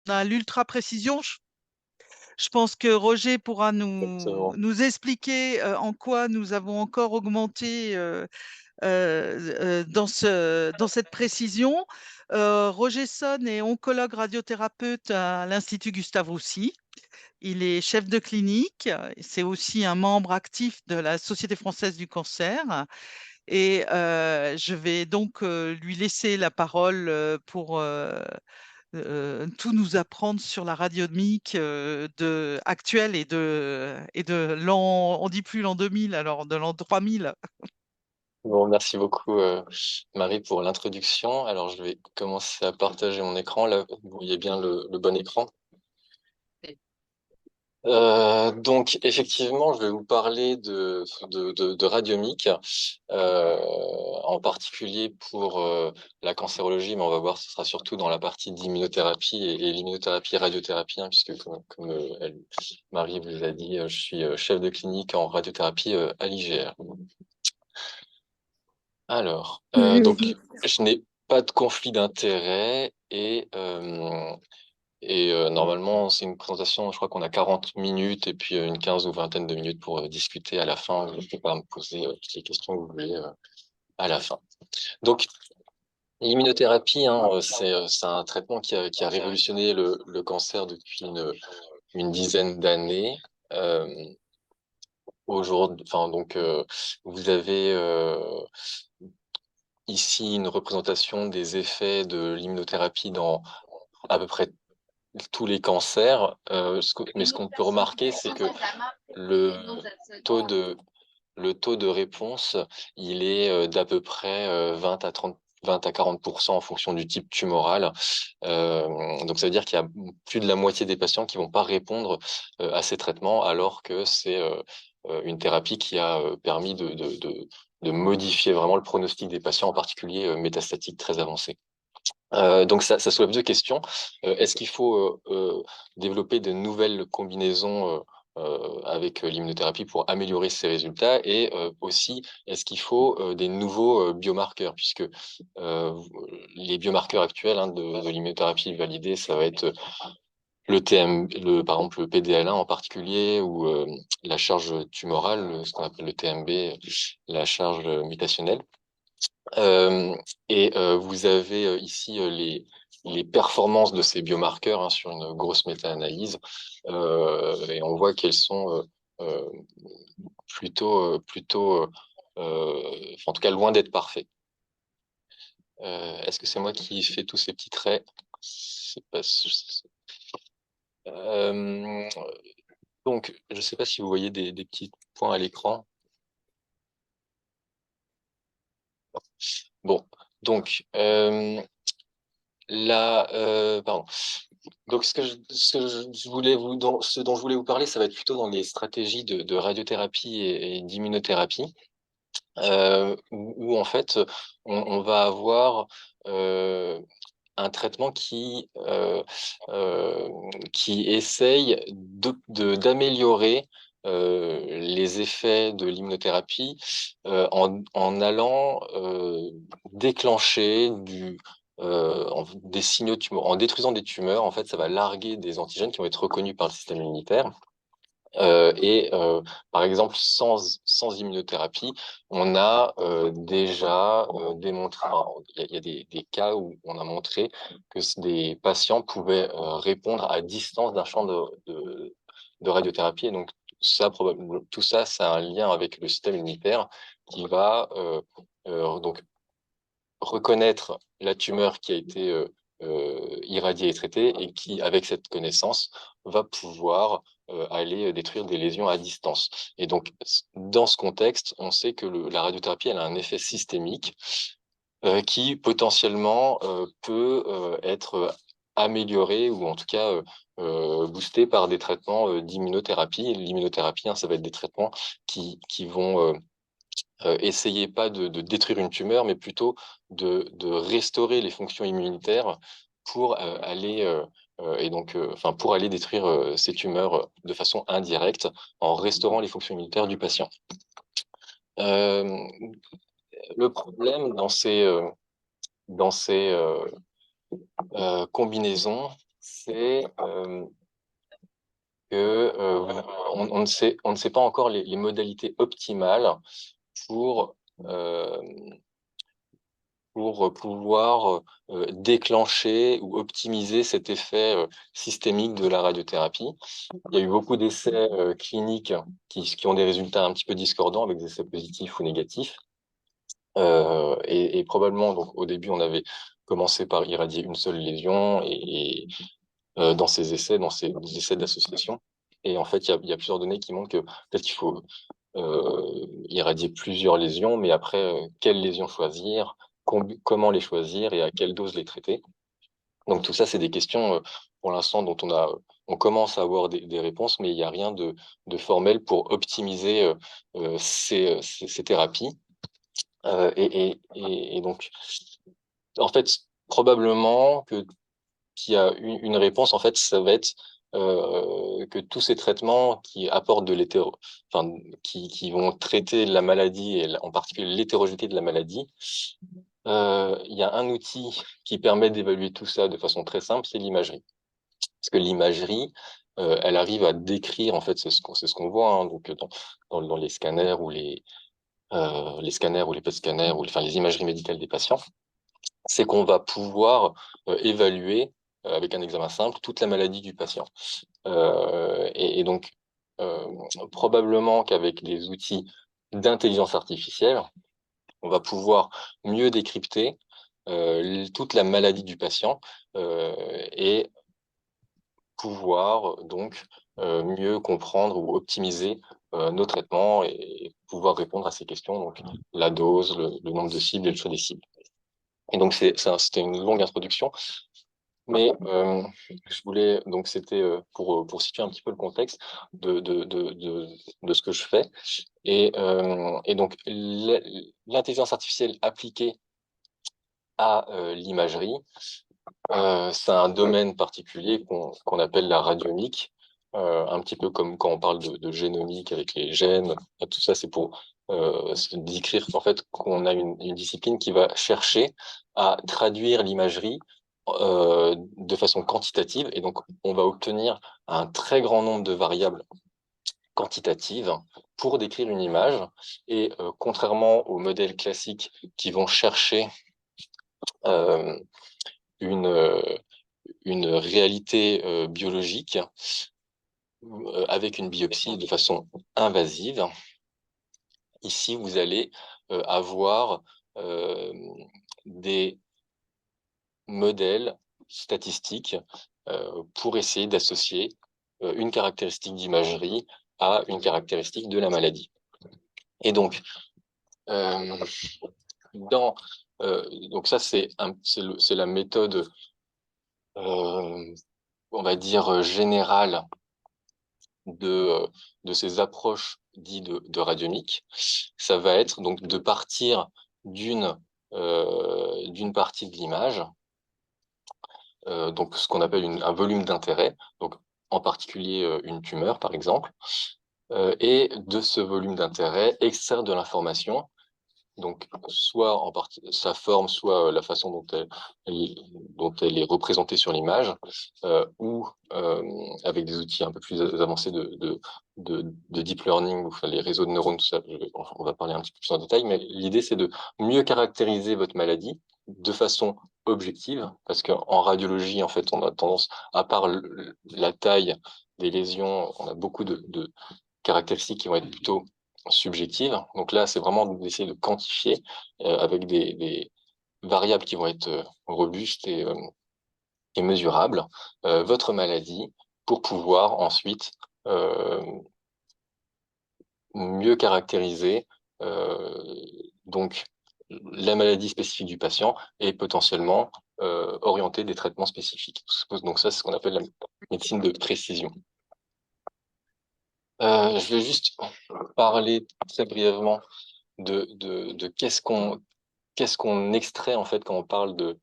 à l'ultra-précision. Je pense que Roger pourra Exactement. nous expliquer en quoi nous avons encore augmenté dans cette précision. Roger Sonn est oncologue radiothérapeute à l'Institut Gustave Roussy. Il est chef de clinique. C'est aussi un membre actif de la Société française du cancer. Et je vais donc lui laisser la parole pour tout nous apprendre sur la radiomique actuelle et de l'an, on dit plus l'an 2000, alors de l'an 3000. Bon, merci beaucoup, Marie, pour l'introduction. Alors, je vais commencer à partager mon écran. Là, vous voyez bien le bon écran. Donc, effectivement, je vais vous parler de radiomique, euh, en particulier pour la cancérologie, mais on va voir, ce sera surtout dans la partie d'immunothérapie et l'immunothérapie radiothérapie, hein, puisque comme Marie vous a dit, je suis chef de clinique en radiothérapie à l'IGR. Alors, donc, je n'ai pas de conflit d'intérêt et normalement, c'est une présentation, je crois qu'on a 40 minutes et puis une 15 ou vingtaine de minutes pour discuter à la fin. Je peux pas me poser toutes les questions que vous voulez à la fin. Donc, l'immunothérapie, hein, c'est un traitement qui a révolutionné le cancer depuis une dizaine d'années. Euh, Aujourd'hui, enfin, donc, vous avez ici une représentation des effets de l'immunothérapie dans à peu près tous les cancers. Mais ce qu'on peut remarquer, c'est que le taux de, le taux de réponse, il est d'à peu près 20 à 40% en fonction du type tumoral. Donc ça veut dire qu'il y a plus de la moitié des patients qui vont pas répondre à ces traitements, alors que c'est une thérapie qui a permis de modifier vraiment le pronostic des patients, en particulier métastatiques très avancés. Donc ça soulève deux questions. Est-ce qu'il faut développer de nouvelles combinaisons avec l'immunothérapie pour améliorer ces résultats? Et aussi, est-ce qu'il faut des nouveaux biomarqueurs? Puisque les biomarqueurs actuels, hein, de l'immunothérapie validée, ça va être par exemple le PDL1 en particulier, ou la charge tumorale, ce qu'on appelle le TMB, la charge mutationnelle. Vous avez ici les performances de ces biomarqueurs, hein, sur une grosse méta-analyse. Et on voit qu'elles sont euh, en tout cas loin d'être parfaites. Est-ce que c'est moi qui fais tous ces petits traits? C'est pas... Euh, donc, je ne sais pas si vous voyez des petits points à l'écran. Bon, donc, pardon. Donc, ce dont je voulais vous parler, ça va être plutôt dans les stratégies de radiothérapie et d'immunothérapie, où en fait, on va avoir un traitement qui essaye d'améliorer les effets de l'immunothérapie en allant déclencher des signaux tumeurs. En détruisant des tumeurs, en fait, ça va larguer des antigènes qui vont être reconnus par le système immunitaire. Par exemple, sans immunothérapie, on a déjà démontré, enfin, il y a des cas où on a montré que des patients pouvaient répondre à distance d'un champ de radiothérapie. Et donc, tout ça, ça a un lien avec le système immunitaire qui va donc reconnaître la tumeur qui a été irradiée et traitée, et qui, avec cette connaissance, va pouvoir aller détruire des lésions à distance. Et donc, dans ce contexte, on sait que la radiothérapie, elle a un effet systémique qui potentiellement peut être amélioré, ou en tout cas boosté par des traitements d'immunothérapie. Et l'immunothérapie, hein, ça va être des traitements qui vont essayer pas de détruire une tumeur, mais plutôt de restaurer les fonctions immunitaires pour pour aller détruire ces tumeurs de façon indirecte, en restaurant les fonctions immunitaires du patient. Euh, le problème dans ces combinaisons, c'est que on ne sait pas encore les modalités optimales pour, euh, pour pouvoir déclencher ou optimiser cet effet systémique de la radiothérapie. Il y a eu beaucoup d'essais cliniques qui ont des résultats un petit peu discordants avec des essais positifs ou négatifs. Et probablement, donc, au début, on avait commencé par irradier une seule lésion dans ces essais, dans ces essais d'association. Et en fait, il y a plusieurs données qui montrent que peut-être qu'il faut irradier plusieurs lésions, mais après, quelles lésions choisir, comment les choisir et à quelle dose les traiter. Donc tout ça, c'est des questions pour l'instant dont on commence à avoir des réponses, mais il n'y a rien de formel pour optimiser ces thérapies. Et donc, en fait, probablement qu'il y a une réponse, en fait, ça va être que tous ces traitements qui apportent enfin, qui vont traiter la maladie, et en particulier l'hétérogénéité de la maladie, il y a un outil qui permet d'évaluer tout ça de façon très simple, c'est l'imagerie. Parce que l'imagerie, elle arrive à décrire, en fait, c'est ce qu'on voit, hein, donc dans les scanners ou les scanners ou les PET scanners ou enfin les imageries médicales des patients, c'est qu'on va pouvoir évaluer avec un examen simple toute la maladie du patient. Et donc euh, probablement qu'avec les outils d'intelligence artificielle, on va pouvoir mieux décrypter toute la maladie du patient et pouvoir donc mieux comprendre ou optimiser nos traitements et pouvoir répondre à ces questions, donc la dose, le nombre de cibles et le choix des cibles. Et donc c'était une longue introduction, mais je voulais donc c'était pour situer un petit peu le contexte de ce que je fais et donc l'intelligence artificielle appliquée à l'imagerie. C'est un domaine particulier qu'on appelle la radiomique, un petit peu comme quand on parle de génomique avec les gènes. Tout ça, c'est pour décrire en fait qu'on a une discipline qui va chercher à traduire l'imagerie de façon quantitative, et donc on va obtenir un très grand nombre de variables quantitatives pour décrire une image. Et contrairement aux modèles classiques qui vont chercher euh, une une réalité biologique avec une biopsie de façon invasive. Ici, vous allez avoir euh, des modèles statistiques pour essayer d'associer une caractéristique d'imagerie à une caractéristique de la maladie. Et donc, euh, dans, donc ça, c'est la méthode, on va dire, générale de ces approches dites de radiomique. Ça va être donc de partir d'une partie de l'image, donc ce qu'on appelle un volume d'intérêt, donc en particulier une tumeur par exemple, et de ce volume d'intérêt extraire de l'information, donc soit en partie sa forme, soit la façon dont elle est représentée sur l'image, ou avec des outils un peu plus avancés de deep learning, enfin, les réseaux de neurones, tout ça, on va parler un petit peu plus en détail, mais l'idée c'est de mieux caractériser votre maladie de façon objective, parce qu'en radiologie, en fait, on a tendance, à part la taille des lésions, on a beaucoup de caractéristiques qui vont être plutôt subjectives. Donc là, c'est vraiment d'essayer de quantifier avec des variables qui vont être robustes et mesurables votre maladie pour pouvoir ensuite mieux caractériser donc la maladie spécifique du patient et potentiellement orienter des traitements spécifiques. Donc ça, c'est ce qu'on appelle la médecine de précision. Je vais juste parler très brièvement de qu'est-ce qu'on extrait en fait quand on parle de,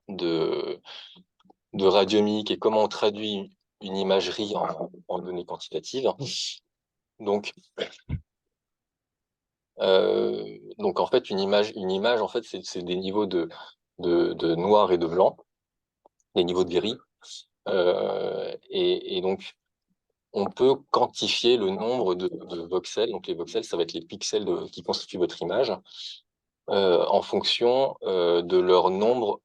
de radiomique et comment on traduit une imagerie en données quantitatives. Donc, donc en fait, une image en fait, c'est des niveaux de noir et de blanc, des niveaux de gris. Et donc, on peut quantifier le nombre de voxels. Donc, les voxels, ça va être les pixels qui constituent votre image, en fonction de leur nombre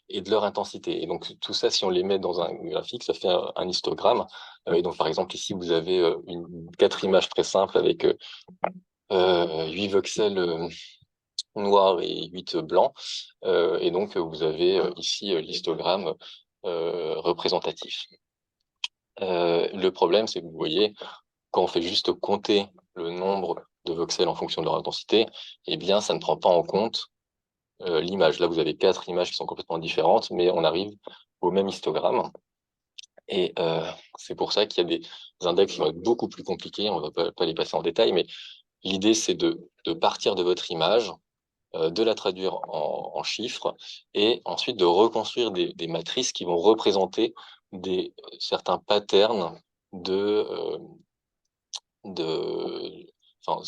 et de leur intensité. Et donc, tout ça, si on les met dans un graphique, ça fait un histogramme. Et donc, par exemple, ici, vous avez 4 images très simples avec 8 voxels noirs et 8 blancs. Et donc, vous avez ici l'histogramme représentatif. Le problème, c'est que vous voyez, quand on fait juste compter le nombre de voxels en fonction de leur intensité, eh bien, ça ne prend pas en compte l'image. Là, vous avez 4 images qui sont complètement différentes, mais on arrive au même histogramme. Et c'est pour ça qu'il y a des index qui vont être beaucoup plus compliqués. On ne va pas les passer en détail, mais l'idée, c'est de partir de votre image, de la traduire en chiffres, et ensuite de reconstruire des matrices qui vont représenter certains patterns de, de enfin,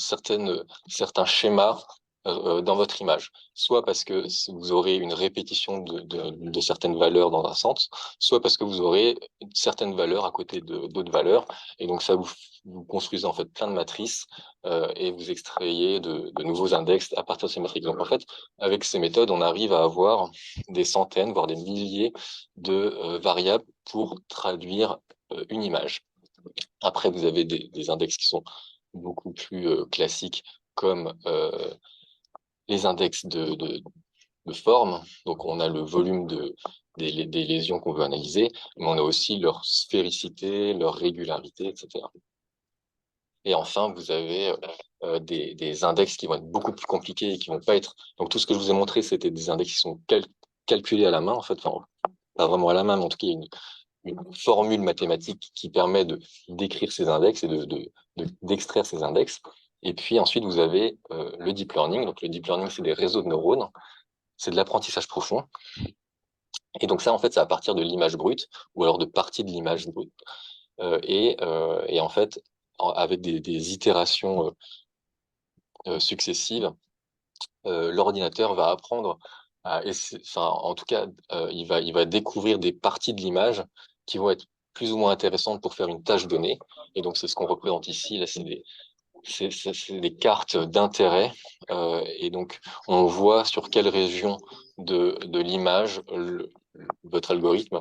certains schémas dans votre image. Soit parce que vous aurez une répétition de certaines valeurs dans un sens, soit parce que vous aurez certaines valeurs à côté d'autres valeurs. Et donc, ça, vous construisez en fait plein de matrices et vous extrayez de nouveaux index à partir de ces matrices. Donc, en fait, avec ces méthodes, on arrive à avoir des centaines, voire des milliers de variables pour traduire une image. Après, vous avez des index qui sont beaucoup plus classiques, comme les index de forme. Donc, on a le volume des lésions qu'on veut analyser, mais on a aussi leur sphéricité, leur régularité, etc. Et enfin, vous avez des index qui vont être beaucoup plus compliqués et qui vont pas être... Donc, tout ce que je vous ai montré, c'était des index qui sont calculés à la main, en fait. Enfin, pas vraiment à la main, mais en tout cas, une formule mathématique qui permet d'écrire ces index et d'extraire ces index. Et puis ensuite, vous avez le deep learning. Donc, le deep learning, c'est des réseaux de neurones. C'est de l'apprentissage profond. Et donc ça, en fait, c'est à partir de l'image brute ou alors de parties de l'image brute. Et en fait, avec des itérations successives, l'ordinateur va apprendre enfin, en tout cas, il va découvrir des parties de l'image qui vont être plus ou moins intéressantes pour faire une tâche donnée. Et donc, c'est ce qu'on représente ici. Là, c'est des cartes d'intérêt. Et donc, on voit sur quelle région de l'image votre algorithme,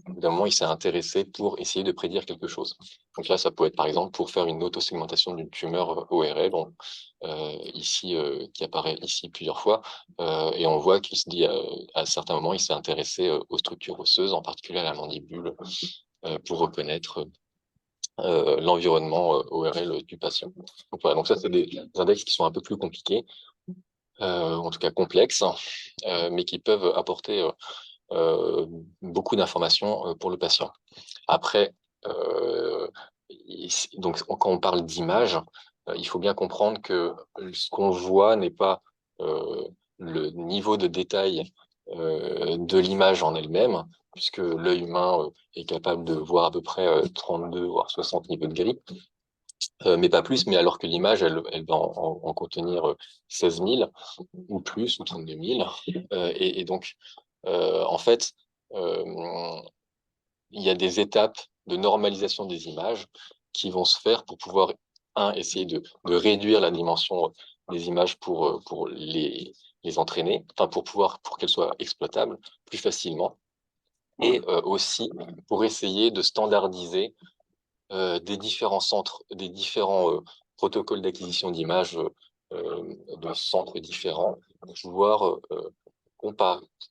évidemment, il s'est intéressé pour essayer de prédire quelque chose. Donc là, ça peut être par exemple pour faire une autosegmentation d'une tumeur ORL, ici, qui apparaît ici plusieurs fois. Et on voit qu'il se dit à certains moments, il s'est intéressé aux structures osseuses, en particulier à la mandibule, pour reconnaître l'environnement ORL du patient. Donc, voilà, donc ça, c'est des index qui sont un peu plus compliqués, en tout cas complexes, mais qui peuvent apporter beaucoup d'informations pour le patient. Après, donc, quand on parle d'image, il faut bien comprendre que ce qu'on voit n'est pas le niveau de détail de l'image en elle-même, puisque l'œil humain est capable de voir à peu près 32 voire 60 niveaux de gris, mais pas plus, mais alors que l'image, elle va en contenir 16 000 ou plus, ou 32 000. Et donc, en fait, il y a des étapes de normalisation des images qui vont se faire pour pouvoir, essayer de réduire la dimension des images pour les entraîner, enfin pour qu'elles soient exploitables plus facilement, et aussi pour essayer de standardiser des différents centres, des différents protocoles d'acquisition d'images de centres différents, pour pouvoir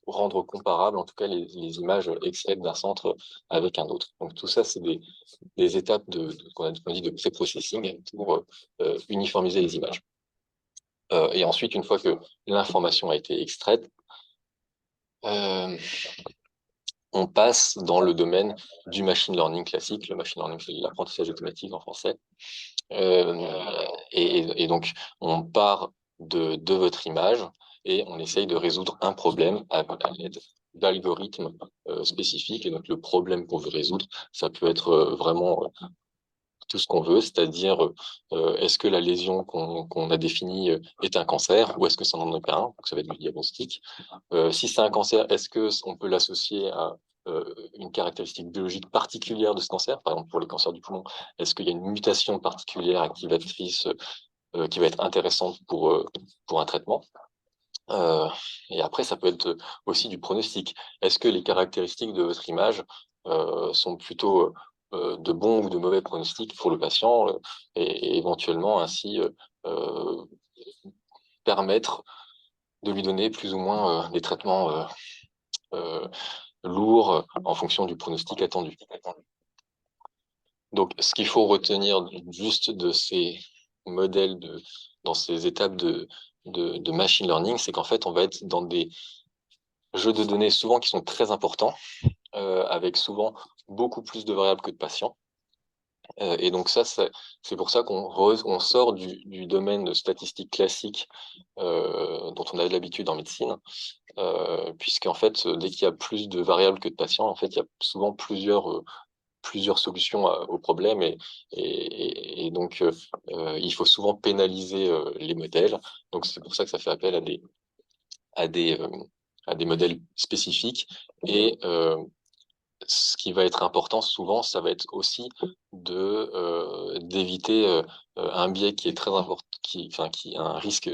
rendre comparables, en tout cas, les images extraites d'un centre avec un autre. Donc tout ça, c'est des étapes qu'on dit de pré-processing pour uniformiser les images. Et ensuite, une fois que l'information a été extraite, on passe dans le domaine du machine learning classique. Le machine learning, c'est l'apprentissage automatique en français. Et donc, on part de votre image et on essaye de résoudre un problème à l'aide d'algorithmes spécifiques. Et donc, le problème qu'on veut résoudre, ça peut être vraiment tout ce qu'on veut, c'est-à-dire est-ce que la lésion qu'on a définie est un cancer ou est-ce que ça n'en est pas un? Donc, ça va être le diagnostic. Si c'est un cancer, est-ce qu'on peut l'associer à une caractéristique biologique particulière de ce cancer? Par exemple, pour les cancers du poumon, est-ce qu'il y a une mutation particulière activatrice qui va être intéressante pour un traitement? Heu et après, ça peut être aussi du pronostic. Est-ce que les caractéristiques de votre image, sont plutôt, de bons ou de mauvais pronostics pour le patient, et éventuellement ainsi, heu, permettre de lui donner plus ou moins, des traitements, heu, lourds, en fonction du pronostic attendu. Donc ce qu'il faut retenir juste de ces modèles dans ces étapes de machine learning, c'est qu'en fait, on va être dans des jeux de données souvent qui sont très importants, avec souvent beaucoup plus de variables que de patients. Et donc ça, c'est pour ça on sort du domaine statistique classique, dont on a l'habitude en médecine, puisqu'en fait, dès qu'il y a plus de variables que de patients, en fait, il y a souvent plusieurs solutions au problème, et donc il faut souvent pénaliser les modèles. Donc c'est pour ça que ça fait appel à des, hem, à des modèles spécifiques, et ce qui va être important souvent, ça va être aussi d'éviter, un biais qui est très important, qui a un risque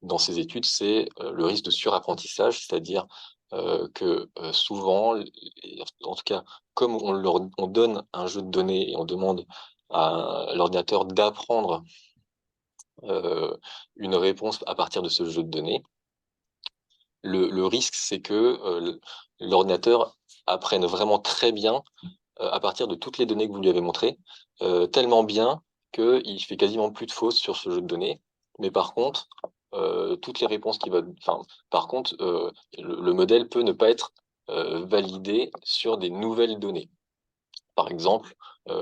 dans ces études, c'est, le risque de surapprentissage. C'est-à-dire, que, souvent, et en tout cas, comme on donne un jeu de données et on demande à l'ordinateur d'apprendre, heu, une réponse à partir de ce jeu de données, le risque, c'est que, l'ordinateur apprenne vraiment très bien, à partir de toutes les données que vous lui avez montrées, tellement bien qu'il fait quasiment plus de fausses sur ce jeu de données. Mais par contre, toutes les réponses qu'il va enfin, par contre, le modèle peut ne pas être, validé sur des nouvelles données. Par exemple, il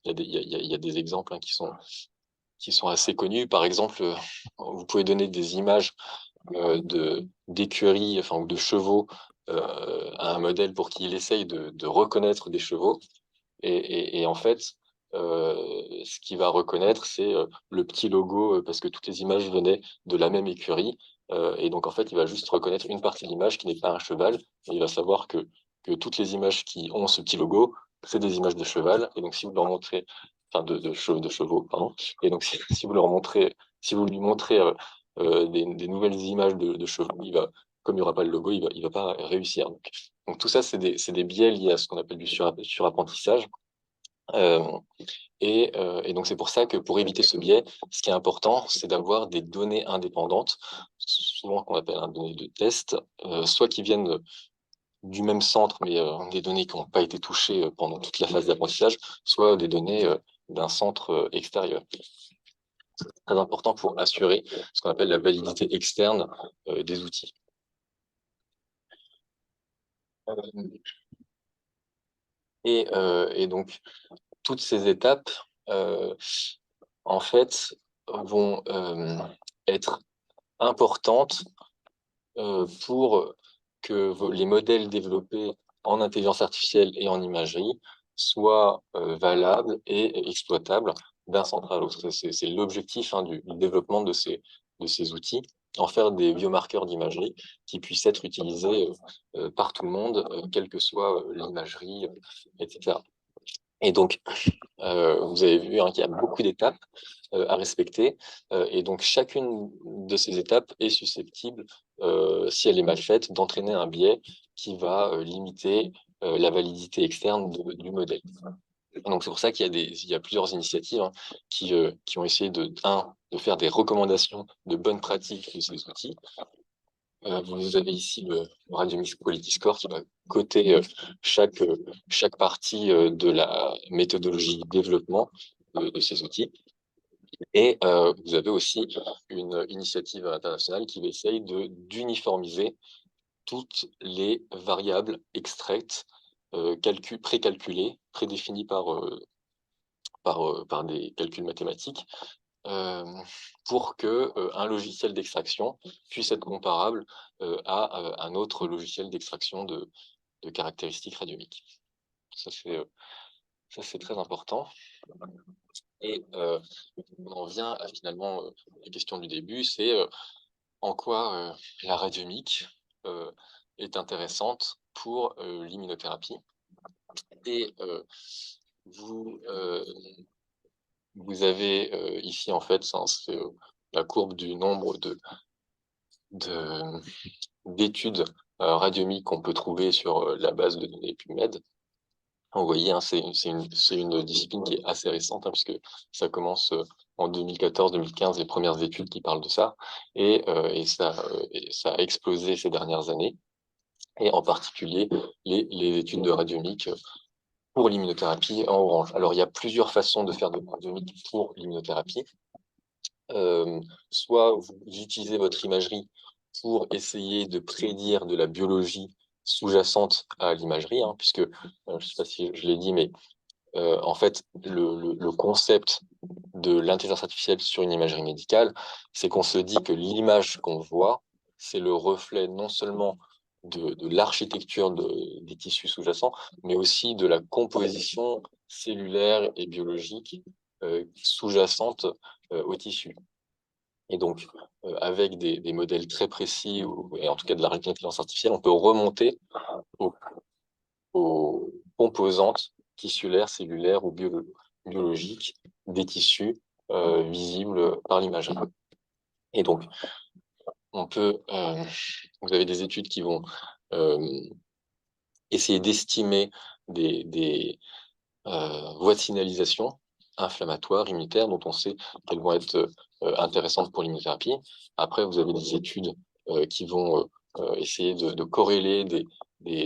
y a des il y a des exemples, hein, qui sont assez connus. Par exemple, vous pouvez donner des images, d'écuries, enfin, ou de chevaux, à un modèle pour qu'il essaye de reconnaître des chevaux, et en fait, ce qu'il va reconnaître, c'est, le petit logo, parce que toutes les images venaient de la même écurie, et donc en fait, il va juste reconnaître une partie de l'image qui n'est pas un cheval, et il va savoir que toutes les images qui ont ce petit logo, c'est des images de cheval, et donc si vous leur montrez, enfin de chevaux, pardon, et donc si vous leur montrez si vous lui montrez, des nouvelles images de chevaux, comme il y aura pas le logo, il va pas réussir. Donc tout ça, c'est des biais liés à ce qu'on appelle du surapprentissage. Hem et donc c'est pour ça que, pour éviter ce biais, ce qui est important, c'est d'avoir des données indépendantes, souvent qu'on appelle, un données de test, soit qui viennent du même centre, mais des données qui n'ont pas été touchées pendant toute la phase d'apprentissage, soit des données d'un centre extérieur. Très important pour assurer ce qu'on appelle la validité externe des outils. Hem et donc toutes ces étapes, heu, en fait, vont, être importantes, pour que les modèles développés en intelligence artificielle et en imagerie soient, valables et exploitables d'un centre à l'autre. C'est l'objectif, hein, du développement de ces outils, en faire des biomarqueurs d'imagerie qui puissent être utilisés, par tout le monde, quelle que soit, l'imagerie, et cetera. Et donc, vous avez vu, hein, qu'il y a beaucoup d'étapes, à respecter, et donc chacune de ces étapes est susceptible, si elle est mal faite, d'entraîner un biais qui va, limiter, la validité externe du modèle. Donc c'est pour ça qu'il y a plusieurs initiatives, hein, qui ont essayé de faire des recommandations de bonnes pratiques de ces outils. Vous avez ici le Radiomix Quality Score qui va coter, chaque partie, de la méthodologie de développement de ces outils, et vous avez aussi une initiative internationale qui essaye d'uniformiser toutes les variables extraites, précalculées, prédéfinies par des calculs mathématiques, hem, pour que, un logiciel d'extraction puisse être comparable, à, un autre logiciel d'extraction de caractéristiques radiomiques. Ça c'est, heu, Ça c'est très important, et on en vient à, finalement, la question du début, c'est, en quoi, la radiomique, est intéressante pour l'immunothérapie. Et vous avez ici, en fait, c'est la courbe du nombre d'études radiomiques qu'on peut trouver sur la base de données PubMed. Vous voyez, hein, c'est une discipline qui est assez récente, hein, puisque ça commence en 2014-2015, les premières études qui parlent de ça, et ça a explosé ces dernières années, et en particulier les études de radiomiques pour l'immunothérapie en orange. Alors, il y a plusieurs façons de faire de radiomiques pour l'immunothérapie. Soit vous utilisez votre imagerie pour essayer de prédire de la biologie sous-jacente à l'imagerie, hein, puisque, je ne sais pas si je l'ai dit, mais en fait, le concept de l'intelligence artificielle sur une imagerie médicale, c'est qu'on se dit que l'image qu'on voit, c'est le reflet non seulement de l'architecture des tissus sous-jacents, mais aussi de la composition cellulaire et biologique sous-jacente au tissu. Et donc, avec des modèles très précis, et en tout cas de l'intelligence artificielle, on peut remonter aux composantes tissulaires, cellulaires ou biologiques des tissus visibles par l'imagerie. Et donc, vous avez des études qui vont essayer d'estimer des voies de signalisation inflammatoires, immunitaires, dont on sait qu'elles vont être intéressantes pour l'immunothérapie. Après, vous avez des études qui vont essayer de corréler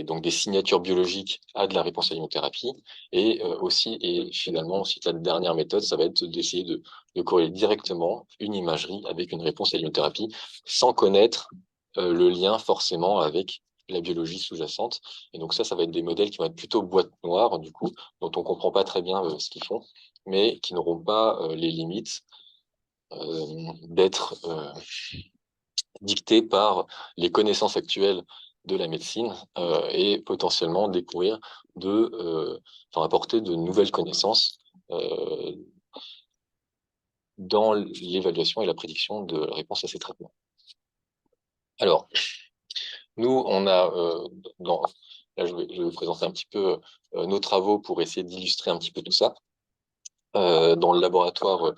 donc des signatures biologiques à de la réponse à l'immunothérapie. Et finalement, aussi, la dernière méthode, ça va être d'essayer de corréler directement une imagerie avec une réponse à l'immunothérapie, sans connaître le lien forcément avec la biologie sous-jacente. Et donc ça va être des modèles qui vont être plutôt boîte noire, du coup, dont on ne comprend pas très bien ce qu'ils font, mais qui n'auront pas les limites d'être dictées par les connaissances actuelles de la médecine et potentiellement apporter de nouvelles connaissances dans l'évaluation et la prédiction de la réponse à ces traitements. Alors, nous, on a, là, je vais vous présenter un petit peu nos travaux pour essayer d'illustrer un petit peu tout ça. Dans le laboratoire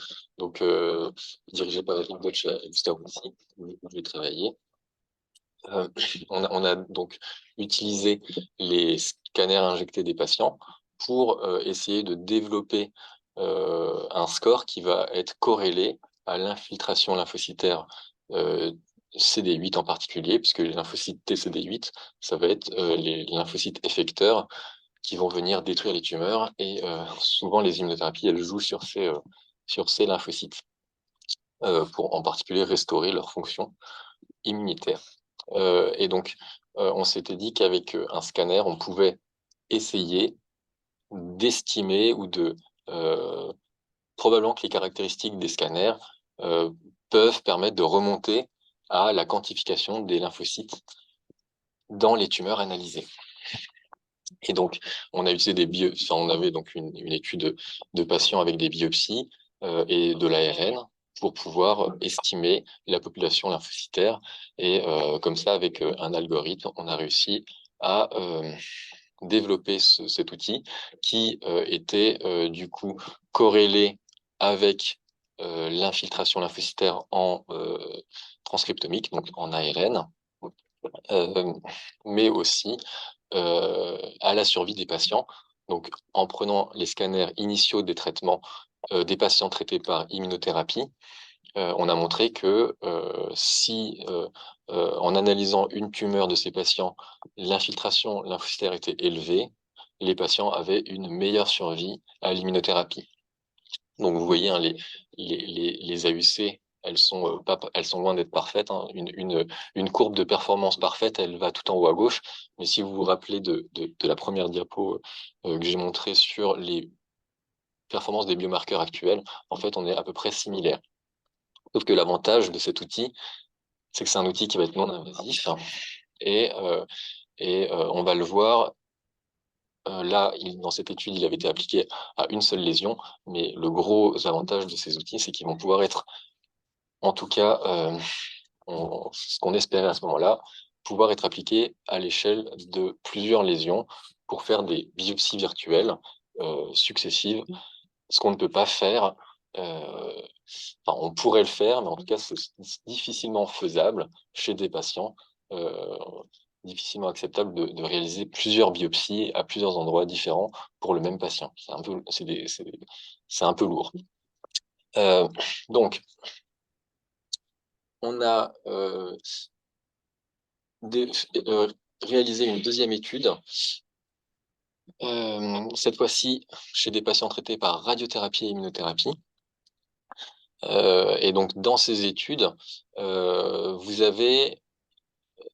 dirigé par Eric Deutsch à Gustave Roussy, où j'ai travaillé. On a donc utilisé les scanners injectés des patients pour essayer de développer un score qui va être corrélé à l'infiltration lymphocytaire CD8 en particulier, puisque les lymphocytes TCD8, ça va être les lymphocytes effecteurs qui vont venir détruire les tumeurs. Et souvent, les immunothérapies, elles jouent sur ces lymphocytes pour en particulier restaurer leur fonction immunitaire. Et donc, on s'était dit qu'avec un scanner, on pouvait essayer d'estimer probablement que les caractéristiques des scanners peuvent permettre de remonter à la quantification des lymphocytes dans les tumeurs analysées. Et donc, on a utilisé on avait donc une étude de patients avec des biopsies et de l'ARN pour pouvoir estimer la population lymphocytaire. Et comme ça, avec un algorithme, on a réussi à développer cet outil qui était du coup corrélé avec l'infiltration lymphocytaire en transcriptomique, donc en ARN, mais aussi à la survie des patients. Donc, en prenant les scanners initiaux des traitements des patients traités par immunothérapie, on a montré que si, en analysant une tumeur de ces patients, l'infiltration lymphocytaire était élevée, les patients avaient une meilleure survie à l'immunothérapie. Donc, vous voyez, hein, les AUC, elles sont loin d'être parfaites, hein. Une courbe de performance parfaite, elle va tout en haut à gauche. Mais si vous vous rappelez de la première diapo que j'ai montrée sur les performances des biomarqueurs actuels, en fait, on est à peu près similaire. Sauf que l'avantage de cet outil, c'est que c'est un outil qui va être non invasif. Et on va le voir. Là, dans cette étude, il avait été appliqué à une seule lésion, mais le gros avantage de ces outils, c'est qu'ils vont pouvoir être, en tout cas, ce qu'on espérait à ce moment-là, pouvoir être appliqué à l'échelle de plusieurs lésions pour faire des biopsies virtuelles successives, ce qu'on ne peut pas faire. Enfin, on pourrait le faire, mais en tout cas, c'est difficilement faisable chez des patients, euh, difficilement acceptable de réaliser plusieurs biopsies à plusieurs endroits différents pour le même patient. C'est un peu lourd. Donc, on a réalisé une deuxième étude, cette fois-ci chez des patients traités par radiothérapie et immunothérapie. Et donc, dans ces études, vous avez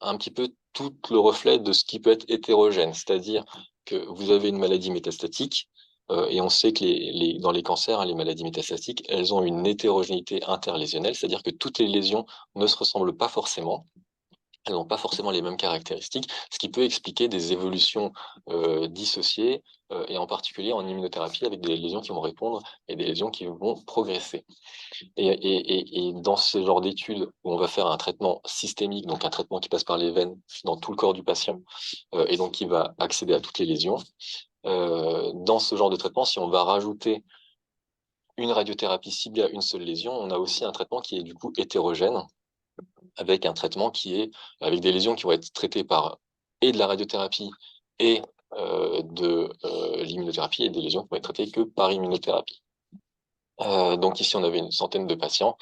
un petit peu tout le reflet de ce qui peut être hétérogène, c'est-à-dire que vous avez une maladie métastatique, et on sait que dans les cancers, hein, les maladies métastatiques, elles ont une hétérogénéité interlésionnelle, c'est-à-dire que toutes les lésions ne se ressemblent pas forcément. Elles n'ont pas forcément les mêmes caractéristiques, ce qui peut expliquer des évolutions dissociées, et en particulier en immunothérapie, avec des lésions qui vont répondre et des lésions qui vont progresser. Et dans ce genre d'études où on va faire un traitement systémique, donc un traitement qui passe par les veines dans tout le corps du patient, et donc qui va accéder à toutes les lésions, dans ce genre de traitement, si on va rajouter une radiothérapie ciblée à une seule lésion, on a aussi un traitement qui est du coup hétérogène, avec un traitement qui est avec des lésions qui vont être traitées par et de la radiothérapie et de l'immunothérapie, et des lésions qui vont être traitées que par immunothérapie. Donc ici, on avait une centaine de patients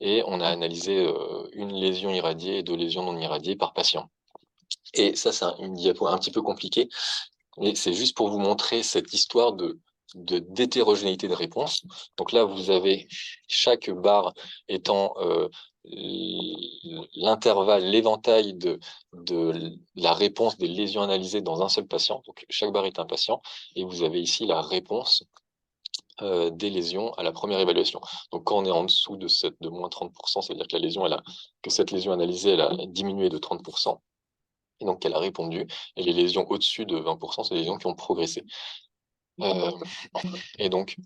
et on a analysé une lésion irradiée et deux lésions non irradiées par patient. Et ça, c'est une diapo un petit peu compliquée, mais c'est juste pour vous montrer cette histoire d'hétérogénéité de réponse. Donc là, vous avez chaque barre étant l'intervalle, l'éventail de la réponse des lésions analysées dans un seul patient. Donc chaque barre est un patient, et vous avez ici la réponse des lésions à la première évaluation. Donc quand on est en dessous de moins 30%, c'est-à-dire que que cette lésion analysée, elle a diminué de 30%, et donc qu'elle a répondu. Et les lésions au-dessus de 20%, c'est les lésions qui ont progressé. Et donc,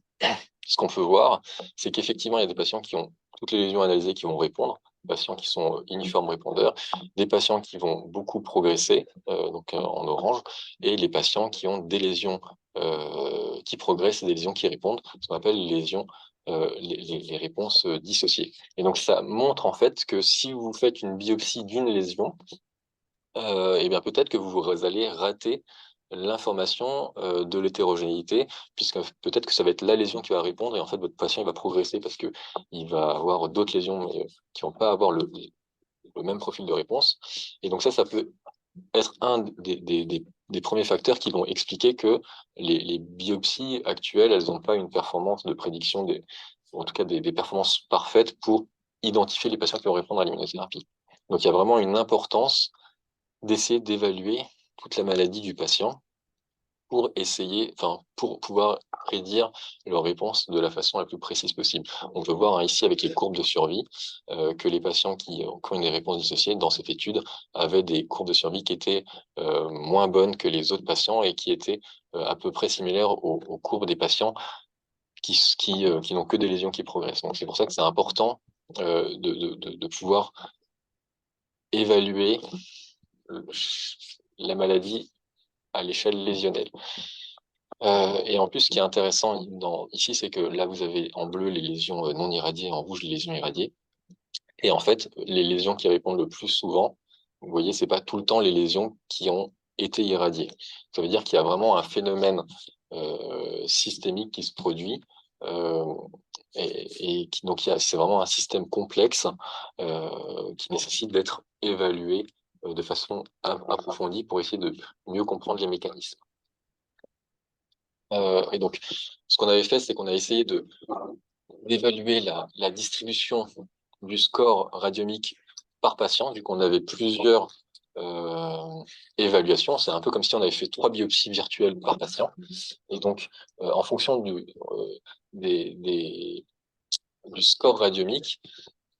ce qu'on peut voir, c'est qu'effectivement, il y a des patients qui ont toutes les lésions analysées qui vont répondre, des patients qui sont uniformes répondeurs, des patients qui vont beaucoup progresser, donc en orange, et les patients qui ont des lésions qui progressent et des lésions qui répondent, ce qu'on appelle les réponses dissociées. Et donc, ça montre en fait que si vous faites une biopsie d'une lésion, eh bien peut-être que vous allez rater l'information de l'hétérogénéité, puisque peut-être que ça va être la lésion qui va répondre, et en fait votre patient il va progresser parce que il va avoir d'autres lésions, mais qui vont pas avoir le même profil de réponse. Et donc ça peut être un des premiers facteurs qui vont expliquer que les biopsies actuelles, elles n'ont pas une performance de prédiction, ou en tout cas des performances parfaites pour identifier les patients qui vont répondre à l'immunothérapie. Donc il y a vraiment une importance d'essayer d'évaluer toute la maladie du patient pour pouvoir prédire leur réponse de la façon la plus précise possible. On peut voir ici avec les courbes de survie que les patients qui ont une réponse dissociée dans cette étude avaient des courbes de survie qui étaient moins bonnes que les autres patients, et qui étaient à peu près similaires aux courbes des patients qui n'ont que des lésions qui progressent. Donc c'est pour ça que c'est important de pouvoir évaluer la maladie à l'échelle lésionnelle. Et en plus, ce qui est intéressant ici, c'est que là, vous avez en bleu les lésions non irradiées, en rouge les lésions irradiées. Et en fait, les lésions qui répondent le plus souvent, vous voyez, c'est pas tout le temps les lésions qui ont été irradiées. Ça veut dire qu'il y a vraiment un phénomène systémique qui se produit. euh, donc, c'est vraiment un système complexe qui nécessite d'être évalué de façon approfondie pour essayer de mieux comprendre les mécanismes. Et donc, ce qu'on avait fait, c'est qu'on a essayé d'évaluer la distribution du score radiomique par patient, vu qu'on avait plusieurs évaluations. C'est un peu comme si on avait fait 3 biopsies virtuelles par patient. Et donc, en fonction du score radiomique,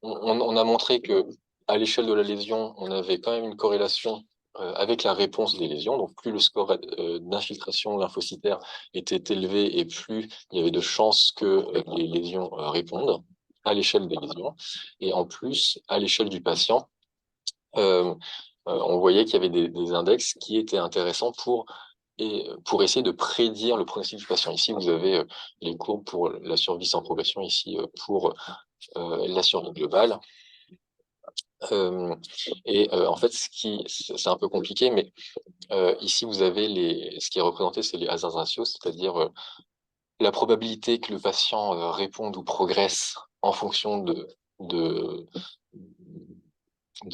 on a montré que à l'échelle de la lésion, on avait quand même une corrélation avec la réponse des lésions. Donc, plus le score d'infiltration lymphocytaire était élevé, et plus il y avait de chances que les lésions répondent à l'échelle des lésions. Et en plus, à l'échelle du patient, euh, on voyait qu'il y avait des index qui étaient intéressants pour essayer de prédire le pronostic du patient. Ici, vous avez les courbes pour la survie sans progression, ici pour la survie globale. En fait, c'est un peu compliqué, mais ici, vous avez ce qui est représenté, c'est les hazard ratios, c'est-à-dire la probabilité que le patient réponde ou progresse en fonction de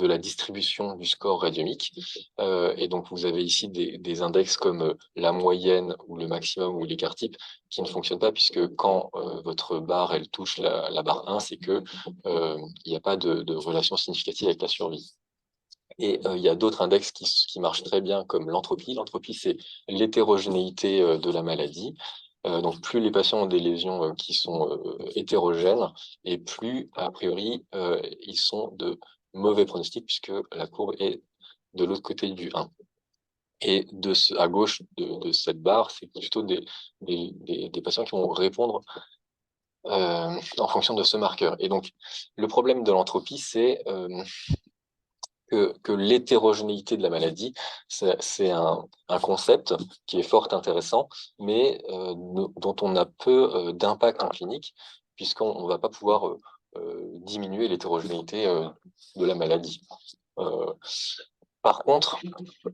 la distribution du score radiomique. Et donc, vous avez ici des index comme la moyenne ou le maximum ou l'écart type qui ne fonctionnent pas, puisque quand votre barre elle touche la barre 1, c'est que il n'y a pas de relation significative avec la survie. Et il y a d'autres index qui marchent très bien, comme l'entropie. L'entropie, c'est l'hétérogénéité de la maladie. Donc, plus les patients ont des lésions qui sont hétérogènes, et plus, a priori, ils sont de mauvais pronostics, puisque la courbe est de l'autre côté du 1. Et à gauche de cette barre, c'est plutôt des patients qui vont répondre en fonction de ce marqueur. Et donc, le problème de l'entropie, c'est que l'hétérogénéité de la maladie, c'est un concept qui est fort intéressant, mais dont on a peu d'impact en clinique, puisqu'on ne va pas pouvoir diminuer l'hétérogénéité de la maladie. Par contre,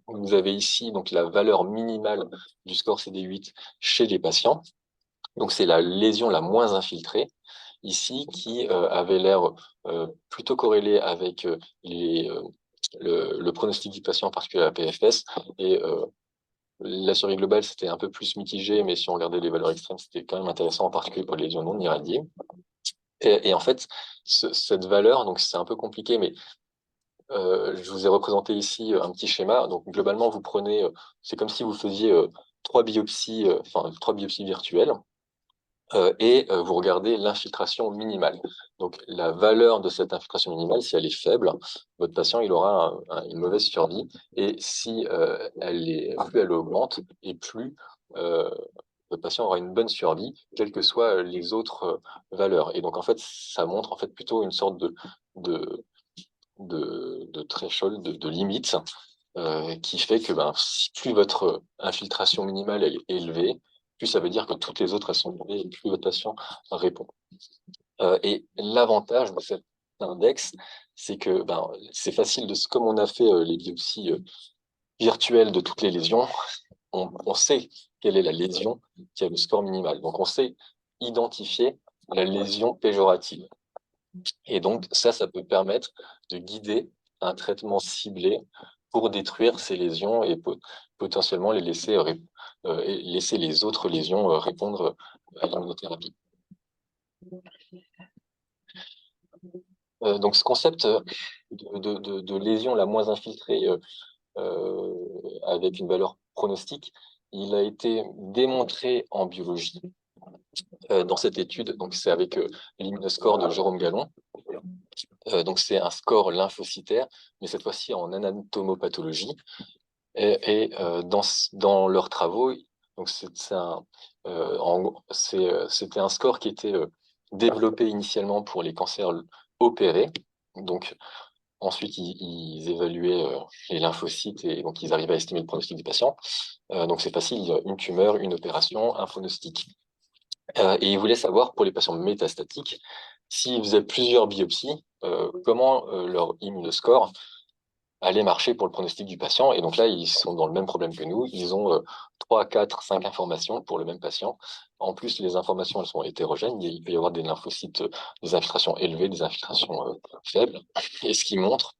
vous avez ici donc la valeur minimale du score CD8 chez les patients. Donc c'est la lésion la moins infiltrée ici qui avait l'air plutôt corrélée avec le pronostic du patient, en particulier la PFS. Et la survie globale, c'était un peu plus mitigé, mais si on regardait les valeurs extrêmes, c'était quand même intéressant, en particulier pour les lésions non irradiées. Et en fait, cette valeur, donc c'est un peu compliqué, mais je vous ai représenté ici un petit schéma. Donc globalement, vous prenez, c'est comme si vous faisiez trois biopsies virtuelles. Et vous regardez l'infiltration minimale. Donc, la valeur de cette infiltration minimale, si elle est faible, votre patient il aura une mauvaise survie. Et si plus elle augmente, et plus votre patient aura une bonne survie, quelles que soient les autres valeurs. Et donc, en fait, ça montre en fait plutôt une sorte de, de threshold, de limite, qui fait que si plus votre infiltration minimale est élevée, plus ça veut dire que toutes les autres elles sont élevées et plus votre patient répond. Et l'avantage de cet index, c'est que c'est facile comme on a fait les biopsies virtuelles de toutes les lésions, on sait quelle est la lésion qui a le score minimal. Donc on sait identifier la lésion péjorative. Et donc ça peut permettre de guider un traitement ciblé pour détruire ces lésions et potentiellement laisser les autres lésions répondre à l'immunothérapie. Donc ce concept de lésion la moins infiltrée avec une valeur pronostique, il a été démontré en biologie dans cette étude. Donc c'est avec l'immunoscore de Jérôme Gallon. Donc c'est un score lymphocytaire, mais cette fois-ci en anatomopathologie. Dans leurs travaux, donc c'était un score qui était développé initialement pour les cancers opérés. Donc ensuite ils évaluaient les lymphocytes et donc ils arrivaient à estimer le pronostic des patients. Donc c'est facile, une tumeur, une opération, un pronostic. Et ils voulaient savoir pour les patients métastatiques s'ils faisaient plusieurs biopsies, comment leur immunoscore allait marcher pour le pronostic du patient. Et donc là, ils sont dans le même problème que nous. Ils ont 3, 4, 5 informations pour le même patient. En plus, les informations, elles sont hétérogènes. Il peut y avoir des lymphocytes, des infiltrations élevées, des infiltrations faibles. Et ce qui montre,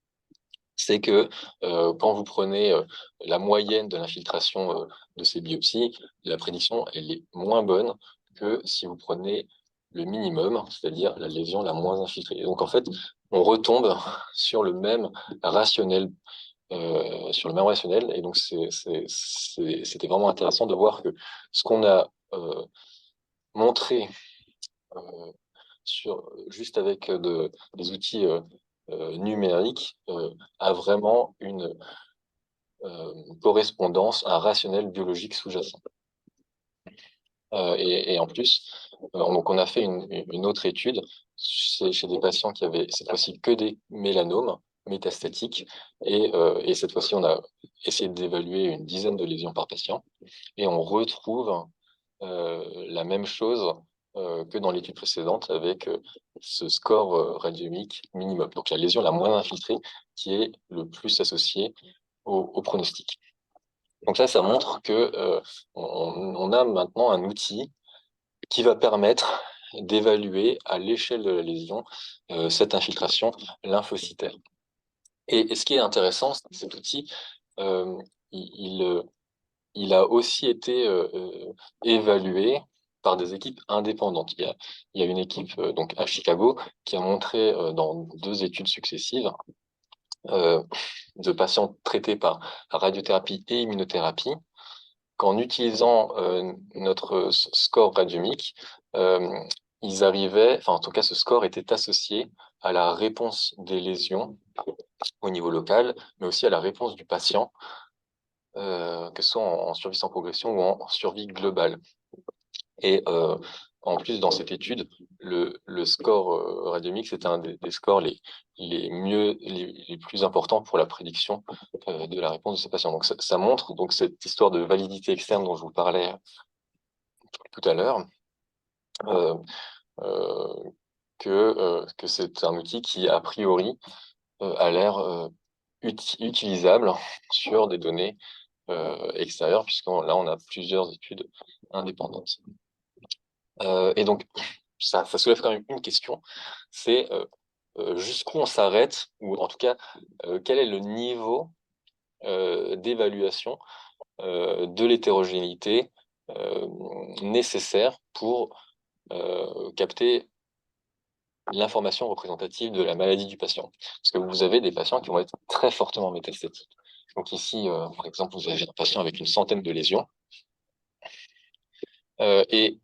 c'est que quand vous prenez la moyenne de l'infiltration de ces biopsies, la prédiction, elle est moins bonne que si vous prenez le minimum, c'est-à-dire la lésion la moins infiltrée. Et donc, en fait, on retombe sur le même rationnel. Et donc, c'était vraiment intéressant de voir que ce qu'on a montré juste avec des outils numériques a vraiment une correspondance à un rationnel biologique sous-jacent. Et en plus, donc on a fait une autre étude chez des patients qui avaient cette fois-ci que des mélanomes, métastatique. Et cette fois-ci, on a essayé d'évaluer une dizaine de lésions par patient. Et on retrouve la même chose que dans l'étude précédente avec ce score radiomique minimum. Donc la lésion la moins infiltrée qui est le plus associée au pronostic. Donc là, ça montre que on a maintenant un outil qui va permettre d'évaluer à l'échelle de la lésion cette infiltration lymphocytaire. Et ce qui est intéressant, c'est que cet outil, euh, il, il, il a aussi été évalué par des équipes indépendantes. Il y a une équipe donc à Chicago qui a montré dans 2 études successives euh, de patients traités par radiothérapie et immunothérapie qu'en utilisant notre score radiomique, euh, ils arrivaient, enfin en tout cas ce score était associé à la réponse des lésions au niveau local, mais aussi à la réponse du patient, que ce soit en survie sans progression ou en survie globale. Et en plus, dans cette étude, le score radiomique, c'est un des scores les plus importants pour la prédiction de la réponse de ces patients. Donc ça montre donc cette histoire de validité externe dont je vous parlais tout à l'heure, euh, euh, que c'est un outil qui, a priori, a l'air utilisable sur des données extérieures, puisque là, on a plusieurs études indépendantes. Et donc, ça soulève quand même une question, c'est jusqu'où on s'arrête, ou en tout cas, quel est le niveau d'évaluation de l'hétérogénéité nécessaire pour capter l'information représentative de la maladie du patient. Parce que vous avez des patients qui vont être très fortement métastatiques. Donc ici, par exemple, vous avez un patient avec une centaine de lésions, et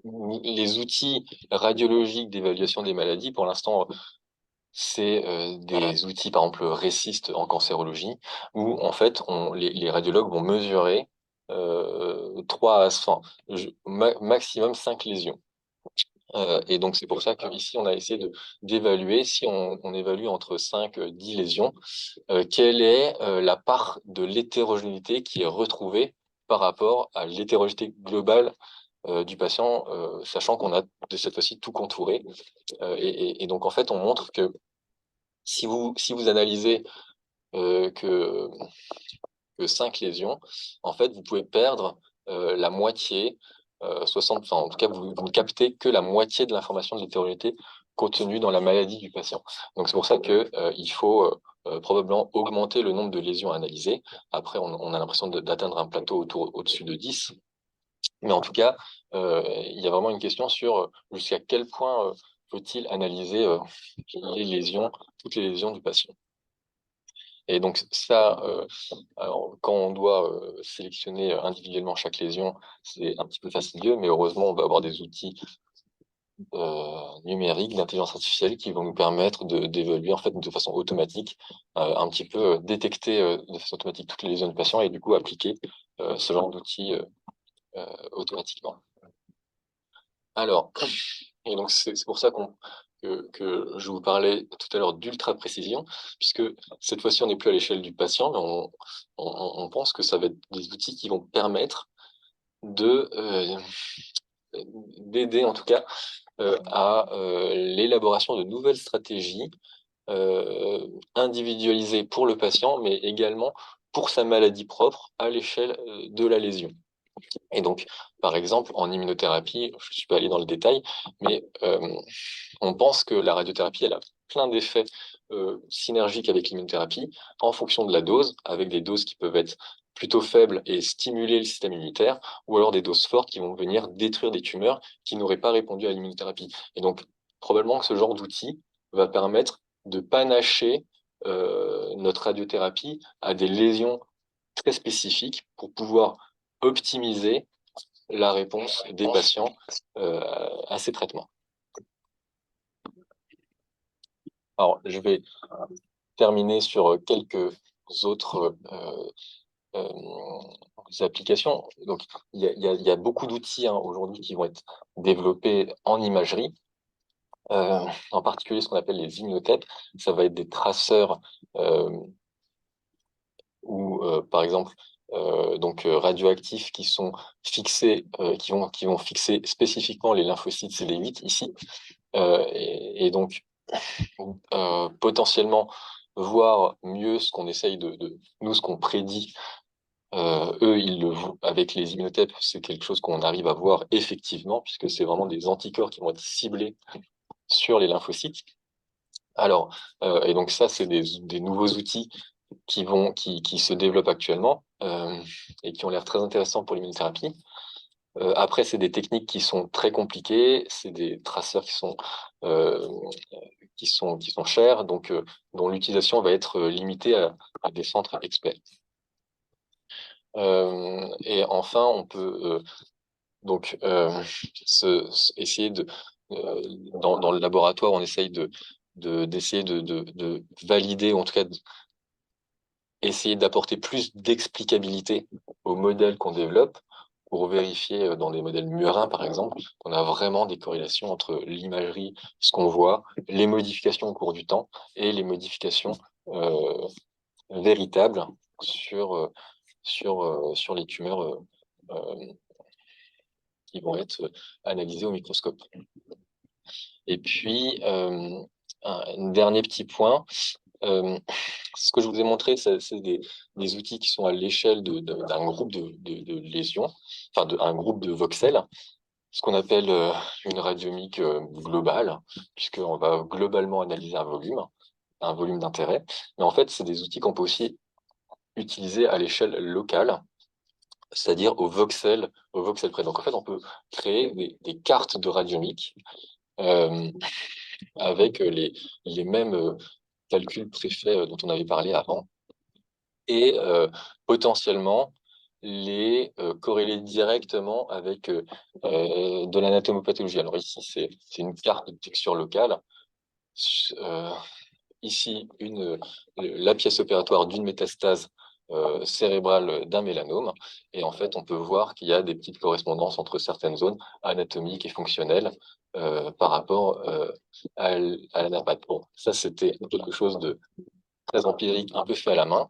les outils radiologiques d'évaluation des maladies, pour l'instant, c'est des outils, par exemple, RECIST en cancérologie, où en fait, les radiologues vont mesurer 3 à maximum 5 lésions. Et donc, c'est pour ça qu'ici, on a essayé d'évaluer, si on évalue entre 5 et 10 lésions, quelle est la part de l'hétérogénéité qui est retrouvée par rapport à l'hétérogénéité globale du patient, sachant qu'on a de cette fois-ci tout contouré. Et donc, en fait, on montre que si vous analysez que 5 lésions, en fait, vous pouvez perdre la moitié, 60, enfin, en tout cas, vous ne captez que la moitié de l'information de l'hétérogénéité contenue dans la maladie du patient. Donc, c'est pour ça que il faut probablement augmenter le nombre de lésions analysées. Après, on a l'impression d'atteindre un plateau au-dessus de 10. Mais en tout cas, il y a vraiment une question sur jusqu'à quel point faut-il analyser les lésions, toutes les lésions du patient. Et donc ça, alors, quand on doit sélectionner individuellement chaque lésion, c'est un petit peu fastidieux, mais heureusement, on va avoir des outils numériques d'intelligence artificielle qui vont nous permettre d'évaluer en fait de façon automatique, un petit peu détecter de façon automatique toutes les lésions du patient et du coup appliquer ce genre d'outils automatiquement. Alors, et donc c'est pour ça que je vous parlais tout à l'heure d'ultra précision, puisque cette fois-ci on n'est plus à l'échelle du patient, mais on pense que ça va être des outils qui vont permettre d'aider en tout cas à l'élaboration de nouvelles stratégies individualisées pour le patient, mais également pour sa maladie propre à l'échelle de la lésion. Et donc, par exemple, en immunothérapie, je ne suis pas allé dans le détail, mais on pense que la radiothérapie, elle a plein d'effets synergiques avec l'immunothérapie en fonction de la dose, avec des doses qui peuvent être plutôt faibles et stimuler le système immunitaire, ou alors des doses fortes qui vont venir détruire des tumeurs qui n'auraient pas répondu à l'immunothérapie. Et donc, probablement que ce genre d'outil va permettre de panacher notre radiothérapie à des lésions très spécifiques pour pouvoir optimiser la réponse des patients à ces traitements. Alors, je vais terminer sur quelques autres applications. Donc, il y a beaucoup d'outils aujourd'hui qui vont être développés en imagerie. en particulier ce qu'on appelle les immunotèpes. Ça va être des traceurs par exemple, radioactifs qui sont fixés, qui vont fixer spécifiquement les lymphocytes CD8 ici, donc potentiellement voir mieux ce qu'on essaye nous, ce qu'on prédit. Eux, avec les immunotèpes, c'est quelque chose qu'on arrive à voir effectivement, puisque c'est vraiment des anticorps qui vont être ciblés sur les lymphocytes. Alors, et donc ça, c'est des nouveaux outils qui se développent actuellement et qui ont l'air très intéressants pour l'immunothérapie. Après, c'est des techniques qui sont très compliquées, c'est des traceurs euh, qui sont chers, donc dont l'utilisation va être limitée à des centres experts. Et enfin, on peut donc essayer dans le laboratoire, on essaye d'essayer de valider, ou en tout cas essayer d'apporter plus d'explicabilité aux modèles qu'on développe pour vérifier dans des modèles murins, par exemple, qu'on a vraiment des corrélations entre l'imagerie, ce qu'on voit, les modifications au cours du temps et les modifications véritables sur les tumeurs qui vont être analysées au microscope. Et puis, un dernier petit point, ce que je vous ai montré, c'est des outils qui sont à l'échelle d'un groupe de lésions, enfin un groupe de voxels, ce qu'on appelle une radiomique globale, puisqu'on va globalement analyser un volume d'intérêt. Mais en fait, c'est des outils qu'on peut aussi utiliser à l'échelle locale, c'est-à-dire au voxel près. Donc en fait, on peut créer des cartes de radiomique euh, avec les mêmes calculs préfaits dont on avait parlé avant, et potentiellement les corréler directement avec de l'anatomopathologie. Alors ici, c'est une carte de texture locale. Euh, Ici, la pièce opératoire d'une métastase cérébrale d'un mélanome. Et en fait, on peut voir qu'il y a des petites correspondances entre certaines zones anatomiques et fonctionnelles par rapport à la NAPAT. Bon, ça, c'était quelque chose de très empirique, un peu fait à la main.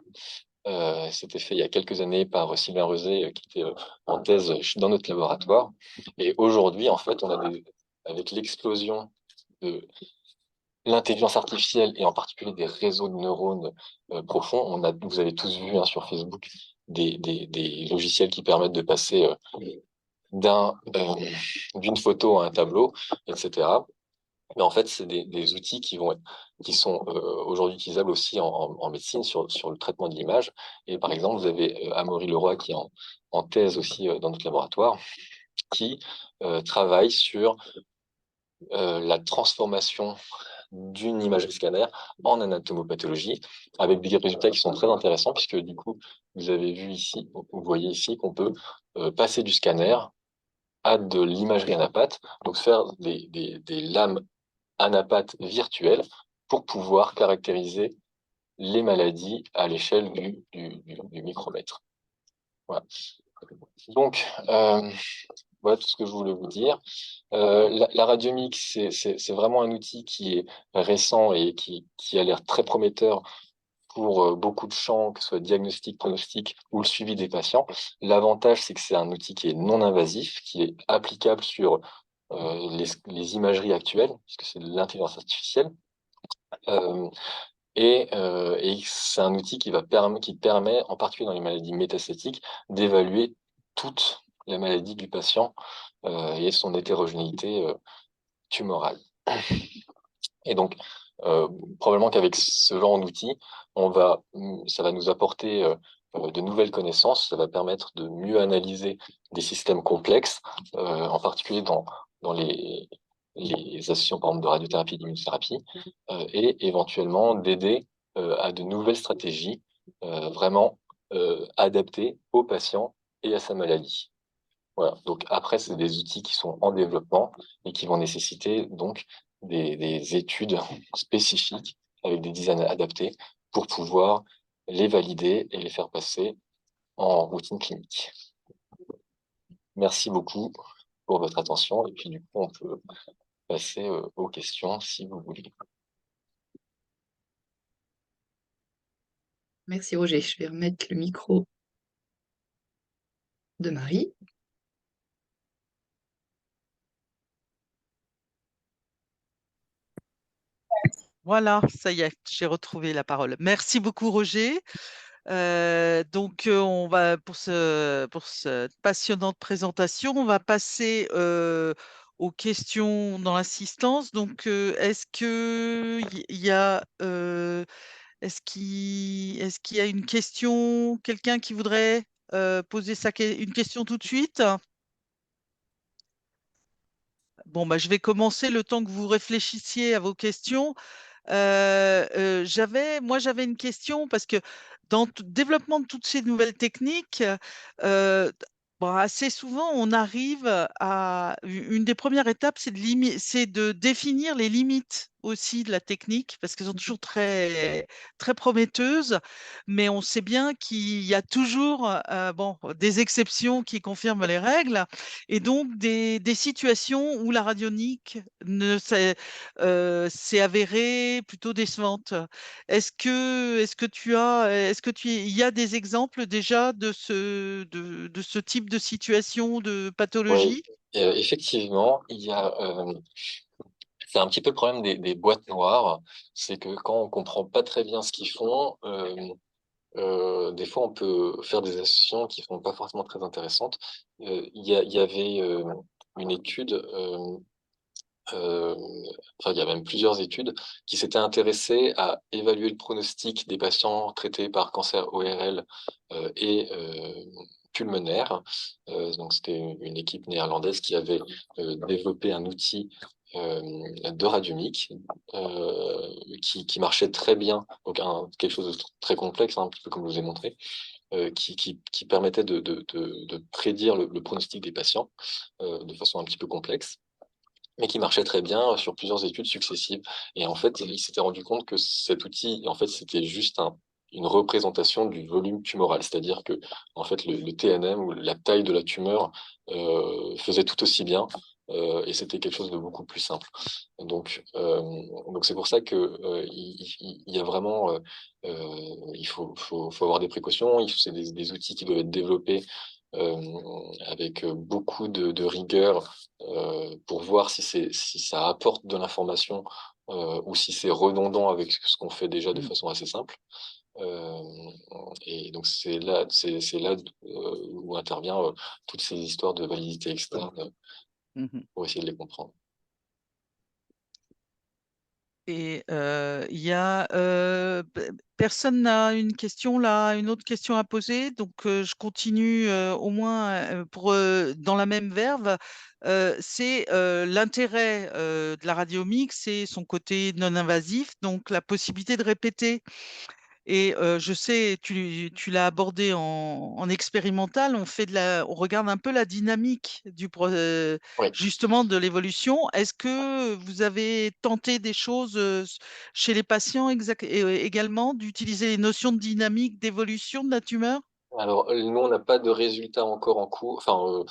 C'était fait il y a quelques années par Sylvain Rezé, qui était en thèse dans notre laboratoire. Et aujourd'hui, en fait, avec l'explosion de l'intelligence artificielle et en particulier des réseaux de neurones profonds, vous avez tous vu sur Facebook des logiciels qui permettent de passer d'une photo à un tableau, etc. Mais en fait, c'est des outils qui sont aujourd'hui utilisables aussi en médecine sur le traitement de l'image. Et par exemple, vous avez Amaury Leroy qui est en thèse aussi dans notre laboratoire, qui travaille sur la transformation d'une imagerie scanner en anatomopathologie, avec des résultats qui sont très intéressants, puisque du coup, vous voyez ici qu'on peut passer du scanner à de l'imagerie anapathe, donc faire des lames anapathes virtuelles pour pouvoir caractériser les maladies à l'échelle du micromètre. Voilà. Donc, voilà tout ce que je voulais vous dire. La radiomique, c'est vraiment un outil qui est récent et qui a l'air très prometteur pour beaucoup de champs, que ce soit diagnostic, pronostic ou le suivi des patients. L'avantage, c'est que c'est un outil qui est non invasif, qui est applicable sur les imageries actuelles, puisque c'est de l'intelligence artificielle. Et c'est un outil qui permet, en particulier dans les maladies métastatiques, d'évaluer toute la maladie du patient et son hétérogénéité tumorale. Et donc, probablement qu'avec ce genre d'outils, ça va nous apporter de nouvelles connaissances, ça va permettre de mieux analyser des systèmes complexes, en particulier dans les associations, par exemple, de radiothérapie et d'immunothérapie, et éventuellement d'aider à de nouvelles stratégies vraiment adaptées au patient et à sa maladie. Voilà. Donc après, c'est des outils qui sont en développement et qui vont nécessiter donc des études spécifiques avec des designs adaptés pour pouvoir les valider et les faire passer en routine clinique. Merci beaucoup pour votre attention et puis du coup, on peut passer aux questions si vous voulez. Merci Roger. Je vais remettre le micro de Marie. Voilà, ça y est, j'ai retrouvé la parole. Merci beaucoup, Roger. Donc, on va pour cette passionnante présentation, on va passer aux questions dans l'assistance. Donc, est-ce qu'il y a une question, quelqu'un qui voudrait poser une question tout de suite? Bon, bah, je vais commencer le temps que vous réfléchissiez à vos questions. J'avais une question parce que dans le développement de toutes ces nouvelles techniques, bon, assez souvent, on arrive à une des premières étapes, c'est de définir les limites aussi de la technique parce qu'elles sont toujours très, très prometteuses, mais on sait bien qu'il y a toujours bon, des exceptions qui confirment les règles et donc des situations où la radionique s'est avérée plutôt décevante. Il y a des exemples déjà de ce type de situation, de Oui, pathologie? effectivement, il y a, c'est un petit peu le problème des boîtes noires, c'est que quand on comprend pas très bien ce qu'ils font, des fois, on peut faire des associations qui sont pas forcément très intéressantes. Il y avait, une étude, enfin, il y a même plusieurs études qui s'étaient intéressées à évaluer le pronostic des patients traités par cancer ORL, et pulmonaire. Donc c'était une équipe néerlandaise qui avait, développé un outil, de radiomique, qui marchait très bien, donc quelque chose de très complexe, hein, un petit peu comme je vous ai montré, qui permettait de prédire le pronostic des patients, de façon un petit peu complexe, mais qui marchait très bien sur plusieurs études successives. Et en fait, il s'était rendu compte que cet outil, en fait, c'était juste une représentation du volume tumoral. C'est-à-dire que, en fait, le TNM ou la taille de la tumeur faisait tout aussi bien. Et c'était quelque chose de beaucoup plus simple. Donc c'est pour ça que il y a vraiment, il faut avoir des précautions. C'est des outils qui doivent être développés avec beaucoup de rigueur, pour voir si ça apporte de l'information, ou si c'est redondant avec ce qu'on fait déjà de Mm, façon assez simple. Et donc c'est là où intervient toutes ces histoires de validité externe, mhm. pour essayer de les comprendre. Et personne n'a une question là, une autre question à poser, donc je continue au moins dans la même verve. C'est l'intérêt de la radiomique, c'est son côté non invasif, donc la possibilité de répéter. Et je sais, tu l'as abordé en expérimental, on regarde un peu la dynamique Oui. justement de l'évolution. Est-ce que vous avez tenté des choses chez les patients également, d'utiliser les notions de dynamique d'évolution de la tumeur? Alors, nous, on n'a pas de résultats encore en cours. Enfin,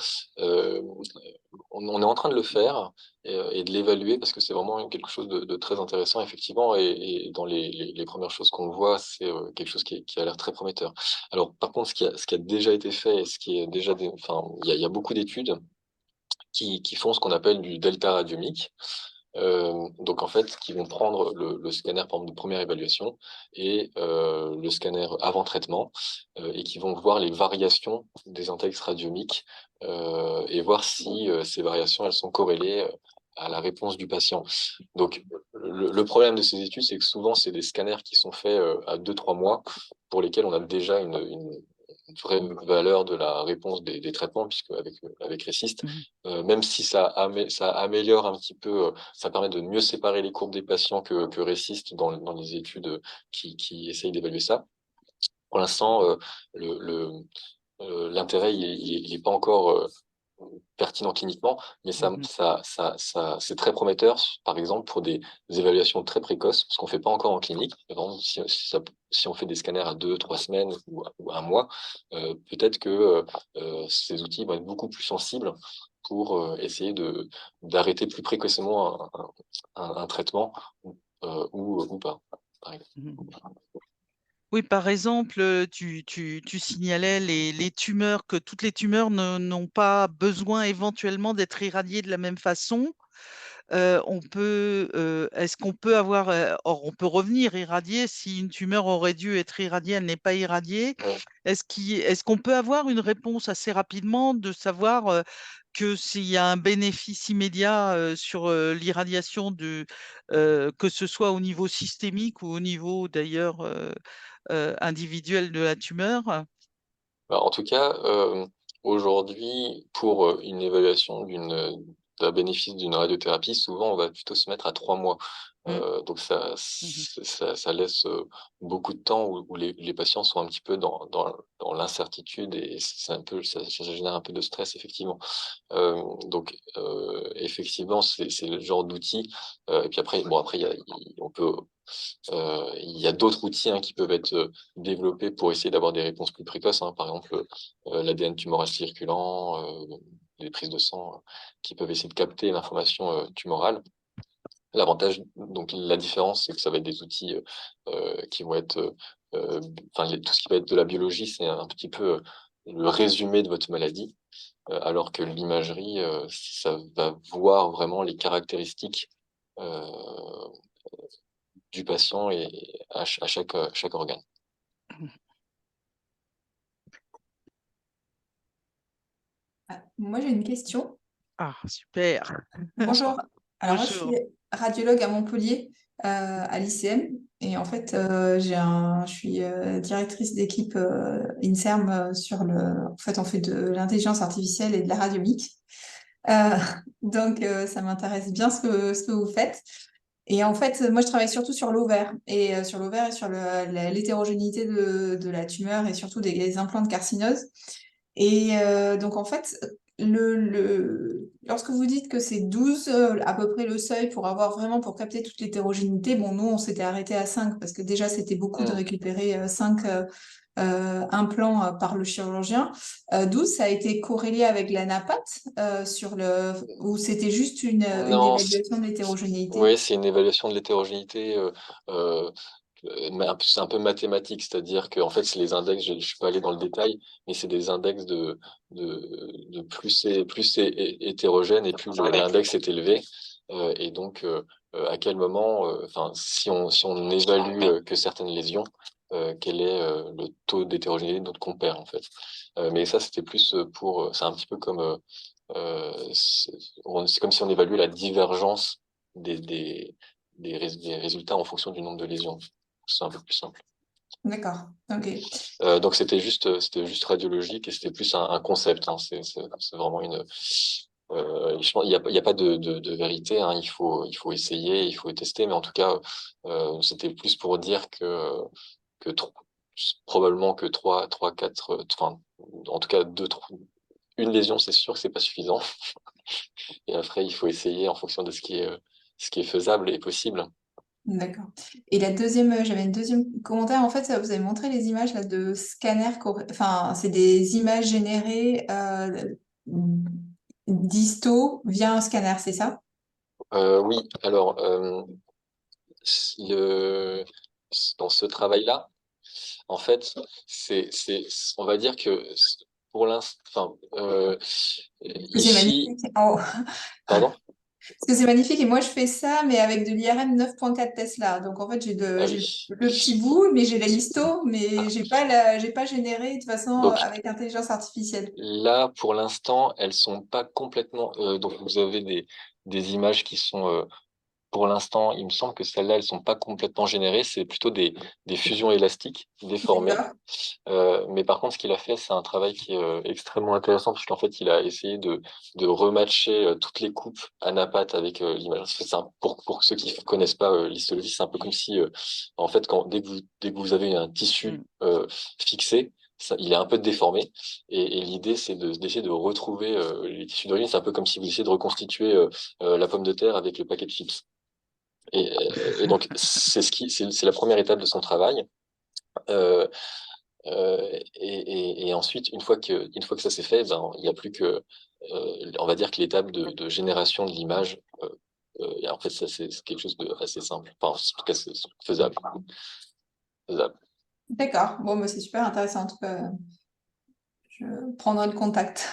on est en train de le faire et de l'évaluer parce que c'est vraiment quelque chose de très intéressant, effectivement. Et dans les premières choses qu'on voit, c'est quelque chose qui a l'air très prometteur. Alors, par contre, ce qui a déjà été fait et ce qui est déjà enfin, il y a beaucoup d'études qui font ce qu'on appelle du delta radiomique. Donc en fait, qui vont prendre le scanner, par exemple, de première évaluation et le scanner avant traitement, et qui vont voir les variations des index radiomiques, et voir si ces variations, elles sont corrélées à la réponse du patient. Donc le problème de ces études, c'est que souvent, c'est des scanners qui sont faits à 2-3 mois, pour lesquels on a déjà une vraie valeur de la réponse des traitements, puisque avec Resist, Mhm, même si ça améliore un petit peu, ça permet de mieux séparer les courbes des patients que Resist dans les études qui essayent d'évaluer ça. Pour l'instant, l'intérêt, il est pas encore pertinent cliniquement, mais mhm, c'est très prometteur, par exemple, pour des évaluations très précoces, ce qu'on fait pas encore en clinique. Par exemple, si on fait des scanners à 2-3 semaines ou 1 mois, peut-être que ces outils vont être beaucoup plus sensibles pour essayer d'arrêter plus précocement un traitement ou pas, par exemple. Oui, par exemple, tu signalais les tumeurs, que toutes les tumeurs n'ont pas besoin éventuellement d'être irradiées de la même façon. Est-ce qu'on peut avoir, or on peut revenir irradier si une tumeur aurait dû être irradiée, elle n'est pas irradiée. Ouais. Est-ce qu'on peut avoir une réponse assez rapidement de savoir que s'il y a un bénéfice immédiat sur l'irradiation que ce soit au niveau systémique ou au niveau d'ailleurs individuel de la tumeur? Bah, en tout cas, aujourd'hui, pour une évaluation d'un bénéfice d'une radiothérapie, souvent on va plutôt se mettre à 3 mois. Mm, Donc ça, mhm, ça laisse beaucoup de temps où les patients sont un petit peu dans l'incertitude et c'est un peu, ça génère un peu de stress, effectivement. Donc effectivement, c'est le genre d'outil. Et puis après, bon, après, on peut il y a d'autres outils, hein, qui peuvent être développés pour essayer d'avoir des réponses plus précoces, hein. Par exemple, l'ADN tumoral circulant, les prises de sang qui peuvent essayer de capter l'information tumorale. L'avantage, donc la différence, c'est que ça va être des outils qui vont être, enfin, tout ce qui va être de la biologie, c'est un petit peu le résumé de votre maladie, alors que l'imagerie, ça va voir vraiment les caractéristiques euh, du patient et à chaque organe. Moi, j'ai une question. Ah, super. Bonjour. Alors, moi, je suis Bonjour. radiologue à Montpellier, à l'ICM. Et en fait, je suis directrice d'équipe INSERM en fait, on fait de l'intelligence artificielle et de la radiomique. Euh, donc, ça m'intéresse bien ce que vous faites. Et en fait, moi, je travaille surtout sur l'ovaire sur l'ovaire et sur l'hétérogénéité de la tumeur et surtout des implants de carcinose. Et donc, en fait, lorsque vous dites que c'est 12 à peu près le seuil pour avoir vraiment, pour capter toute l'hétérogénéité, bon, nous, on s'était arrêté à 5 parce que déjà, c'était beaucoup de Mmh. récupérer 5 implants par le chirurgien. 12, ça a été corrélé avec l'anapathe ou c'était juste une Non, évaluation de l'hétérogénéité? oui, c'est une évaluation de l'hétérogénéité, euh, mais c'est un peu mathématique, c'est-à-dire que en fait, c'est les index, je suis pas allé dans le détail, mais c'est des index de plus c'est hétérogène et plus l'index est élevé. Et donc, à quel moment, enfin, si on évalue que certaines lésions, quel est le taux d'hétérogénéité de notre compère, en fait. Mais ça, c'était plus c'est un petit peu comme, c'est comme si on évaluait la divergence des, des, des résultats en fonction du nombre de lésions. C'est un peu plus simple. D'accord, ok. Donc c'était juste radiologique et c'était plus un concept, hein. C'est vraiment une. Je pense, il y a pas de vérité, hein. Il faut essayer, il faut tester, mais en tout cas, c'était plus pour dire que probablement que trois, quatre, enfin, en tout cas une lésion, c'est sûr que c'est pas suffisant. Et après, il faut essayer en fonction de ce qui est faisable et possible. D'accord. Et j'avais une deuxième commentaire. En fait, vous avez montré les images là, de scanners, enfin, c'est des images générées disto via un scanner, c'est ça? Oui, alors, le, dans ce travail-là, en fait, on va dire que pour l'instant, enfin, Parce que c'est ici, magnifique. Oh. pardon? Parce que c'est magnifique. Et moi, je fais ça, mais avec de l'IRM 9.4 Tesla. Donc, en fait, Ah j'ai oui. le petit bout, mais j'ai la listo, mais j'ai pas généré de toute façon Donc avec intelligence artificielle. là, pour l'instant, elles sont pas complètement. Donc vous avez des images qui sont pour l'instant, il me semble que celles-là, elles sont pas complètement générées, c'est plutôt des fusions élastiques déformées. D'accord. Mais par contre, ce qu'il a fait, c'est un travail qui est extrêmement intéressant, parce qu'en fait, il a essayé de rematcher toutes les coupes anapates avec l'image. En fait, pour ceux qui connaissent pas l'histologie, c'est un peu comme si, en fait, dès que vous avez un tissu Mm. fixé, il est un peu déformé. Et l'idée, c'est d'essayer de retrouver les tissus d'origine. C'est un peu comme si vous essayez de reconstituer la pomme de terre avec le paquet de chips. Et donc, c'est la première étape de son travail. Euh, Et ensuite, une fois que ça c'est fait, ben, il n'y a plus que, on va dire que l'étape de génération de l'image, et en fait, ça, c'est quelque chose de assez simple. Enfin, en tout cas, c'est faisable. Faisable. D'accord. Bon, bah, c'est super intéressant. En tout cas, je prendrai le contact.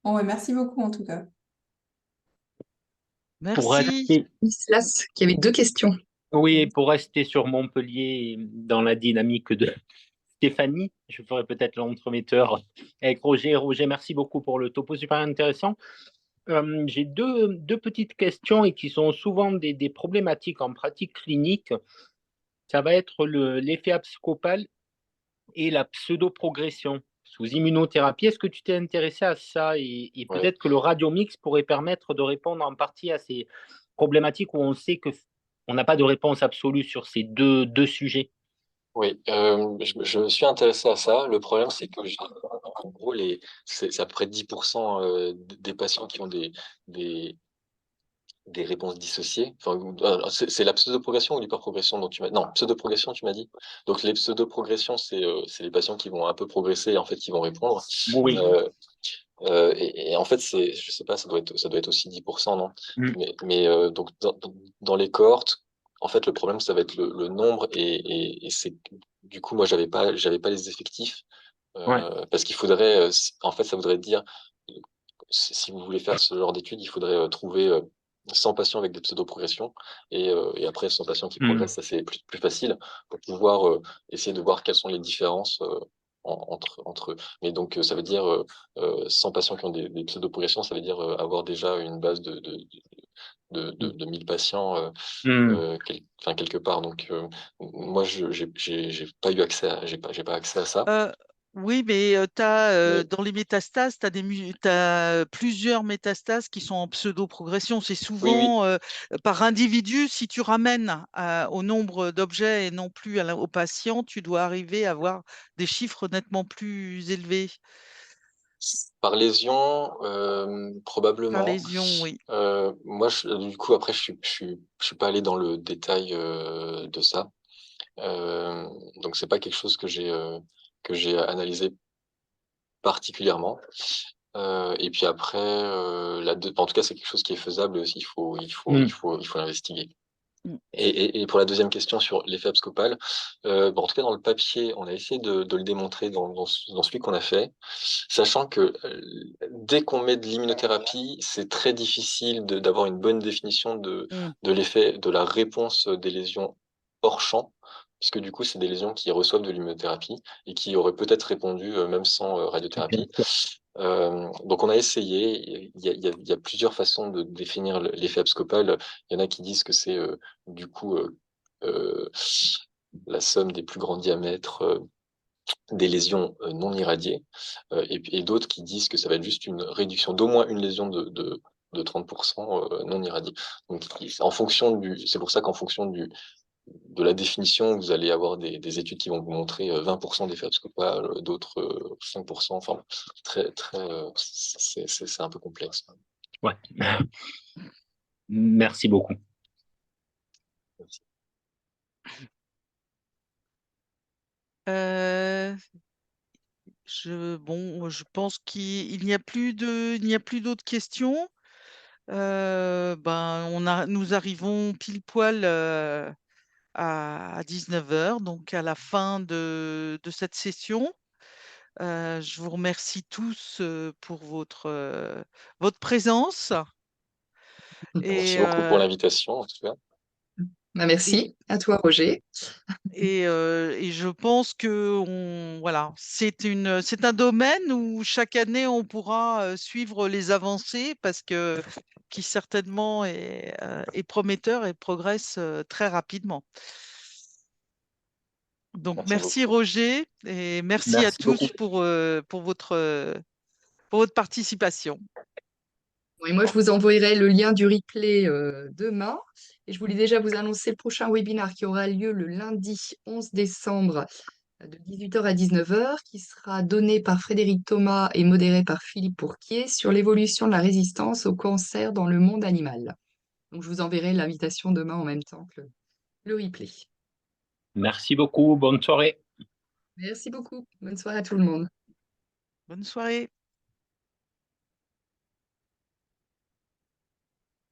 Bon, ouais, merci beaucoup en tout cas. Pour Merci. rester, Islas, qui avait deux questions. oui, pour rester sur Montpellier dans la dynamique de Stéphanie, je ferai peut-être l'entremetteur avec Roger. Roger, merci beaucoup pour le topo super intéressant. J'ai deux petites questions et qui sont souvent des problématiques en pratique clinique. Ça va être l'effet abscopal et la pseudoprogression sous immunothérapie. Est-ce que tu t'es intéressé à ça et Ouais. peut-être que le radiomix pourrait permettre de répondre en partie à ces problématiques où on sait qu'on n'a pas de réponse absolue sur ces deux sujets? Oui, je me suis intéressé à ça. Le problème, c'est que, en gros, c'est à peu près 10% des patients qui ont des, des réponses dissociées. Enfin, c'est la pseudoprogression ou l'hyperprogression dont tu m'as... Non, pseudoprogression, tu m'as dit. Donc, les pseudoprogressions, c'est les patients qui vont un peu progresser et en fait, qui vont répondre. Oui. Et en fait, je sais pas, ça doit être aussi 10%, non? Mm. Donc, dans les cohortes, en fait, le problème, ça va être le nombre et c'est, du coup, moi, j'avais pas les effectifs, Ouais. parce qu'il faudrait, en fait, ça voudrait dire, si vous voulez faire ce genre d'études, il faudrait trouver 100 patients avec des pseudoprogressions et après 100 patients qui Mm. progressent, ça c'est plus facile pour pouvoir essayer de voir quelles sont les différences entre eux. Mais donc ça veut dire 100 patients qui ont des pseudoprogressions, ça veut dire avoir déjà une base de 1000 patients Mm. enfin, quelque part. Donc moi j'ai pas eu accès j'ai pas accès à ça. Oui, mais Mais dans les métastases, tu as plusieurs métastases qui sont en pseudo-progression. C'est oui, oui. souvent par individu, si tu ramènes au nombre d'objets et non plus au patient, tu dois arriver à avoir des chiffres nettement plus élevés. Par lésion, Par probablement. lésion, oui. Moi, du coup, après, je suis pas allé dans le détail de ça. Donc, c'est pas quelque chose que j'ai analysé particulièrement. Et puis après, en tout cas, c'est quelque chose qui est faisable aussi. Mm. Il faut l'investiguer. Mm. Et pour la deuxième question sur l'effet abscopal, en tout cas dans le papier, on a essayé de le démontrer dans celui qu'on a fait, sachant que dès qu'on met de l'immunothérapie, c'est très difficile d'avoir une bonne définition Mm. de l'effet, de la réponse des lésions hors champ, puisque du coup, c'est des lésions qui reçoivent de l'immunothérapie et qui auraient peut-être répondu même sans Bien radiothérapie. sûr. Donc on a essayé, il y a plusieurs façons de définir l'effet abscopal. Il y en a qui disent que c'est du coup euh, la somme des plus grands diamètres des lésions non irradiées, et d'autres qui disent que ça va être juste une réduction d'au moins une lésion de 30% non irradiée. Donc c'est pour ça qu'en fonction de la définition, vous allez avoir des études qui vont vous montrer 20% d'effet abscopal, d'autres 5%. Enfin, c'est un peu complexe. Ouais. Merci beaucoup. Merci. Euh, bon, je pense qu'il n'y a il n'y a plus d'autres questions. Ben, nous arrivons pile poil à 19 heures, donc à la fin de cette session. Je vous remercie tous pour votre présence et, Merci beaucoup pour l'invitation, en tout cas. Bah, et, merci à toi, Roger. et je pense que voilà, c'est un domaine où chaque année on pourra suivre les avancées parce que qui certainement est prometteur et progresse très rapidement. Donc Merci merci beaucoup. Roger et merci à Merci beaucoup. tous pour votre participation. Bon, et moi, je vous envoyerai le lien du replay demain. Et je voulais déjà vous annoncer le prochain webinaire qui aura lieu le lundi 11 décembre de 18h à 19h, qui sera donné par Frédéric Thomas et modéré par Philippe Pourquier sur l'évolution de la résistance au cancer dans le monde animal. Donc, je vous enverrai l'invitation demain en même temps que le replay. Merci beaucoup. Bonne soirée. Merci beaucoup. Bonne soirée à tout le monde. Bonne soirée.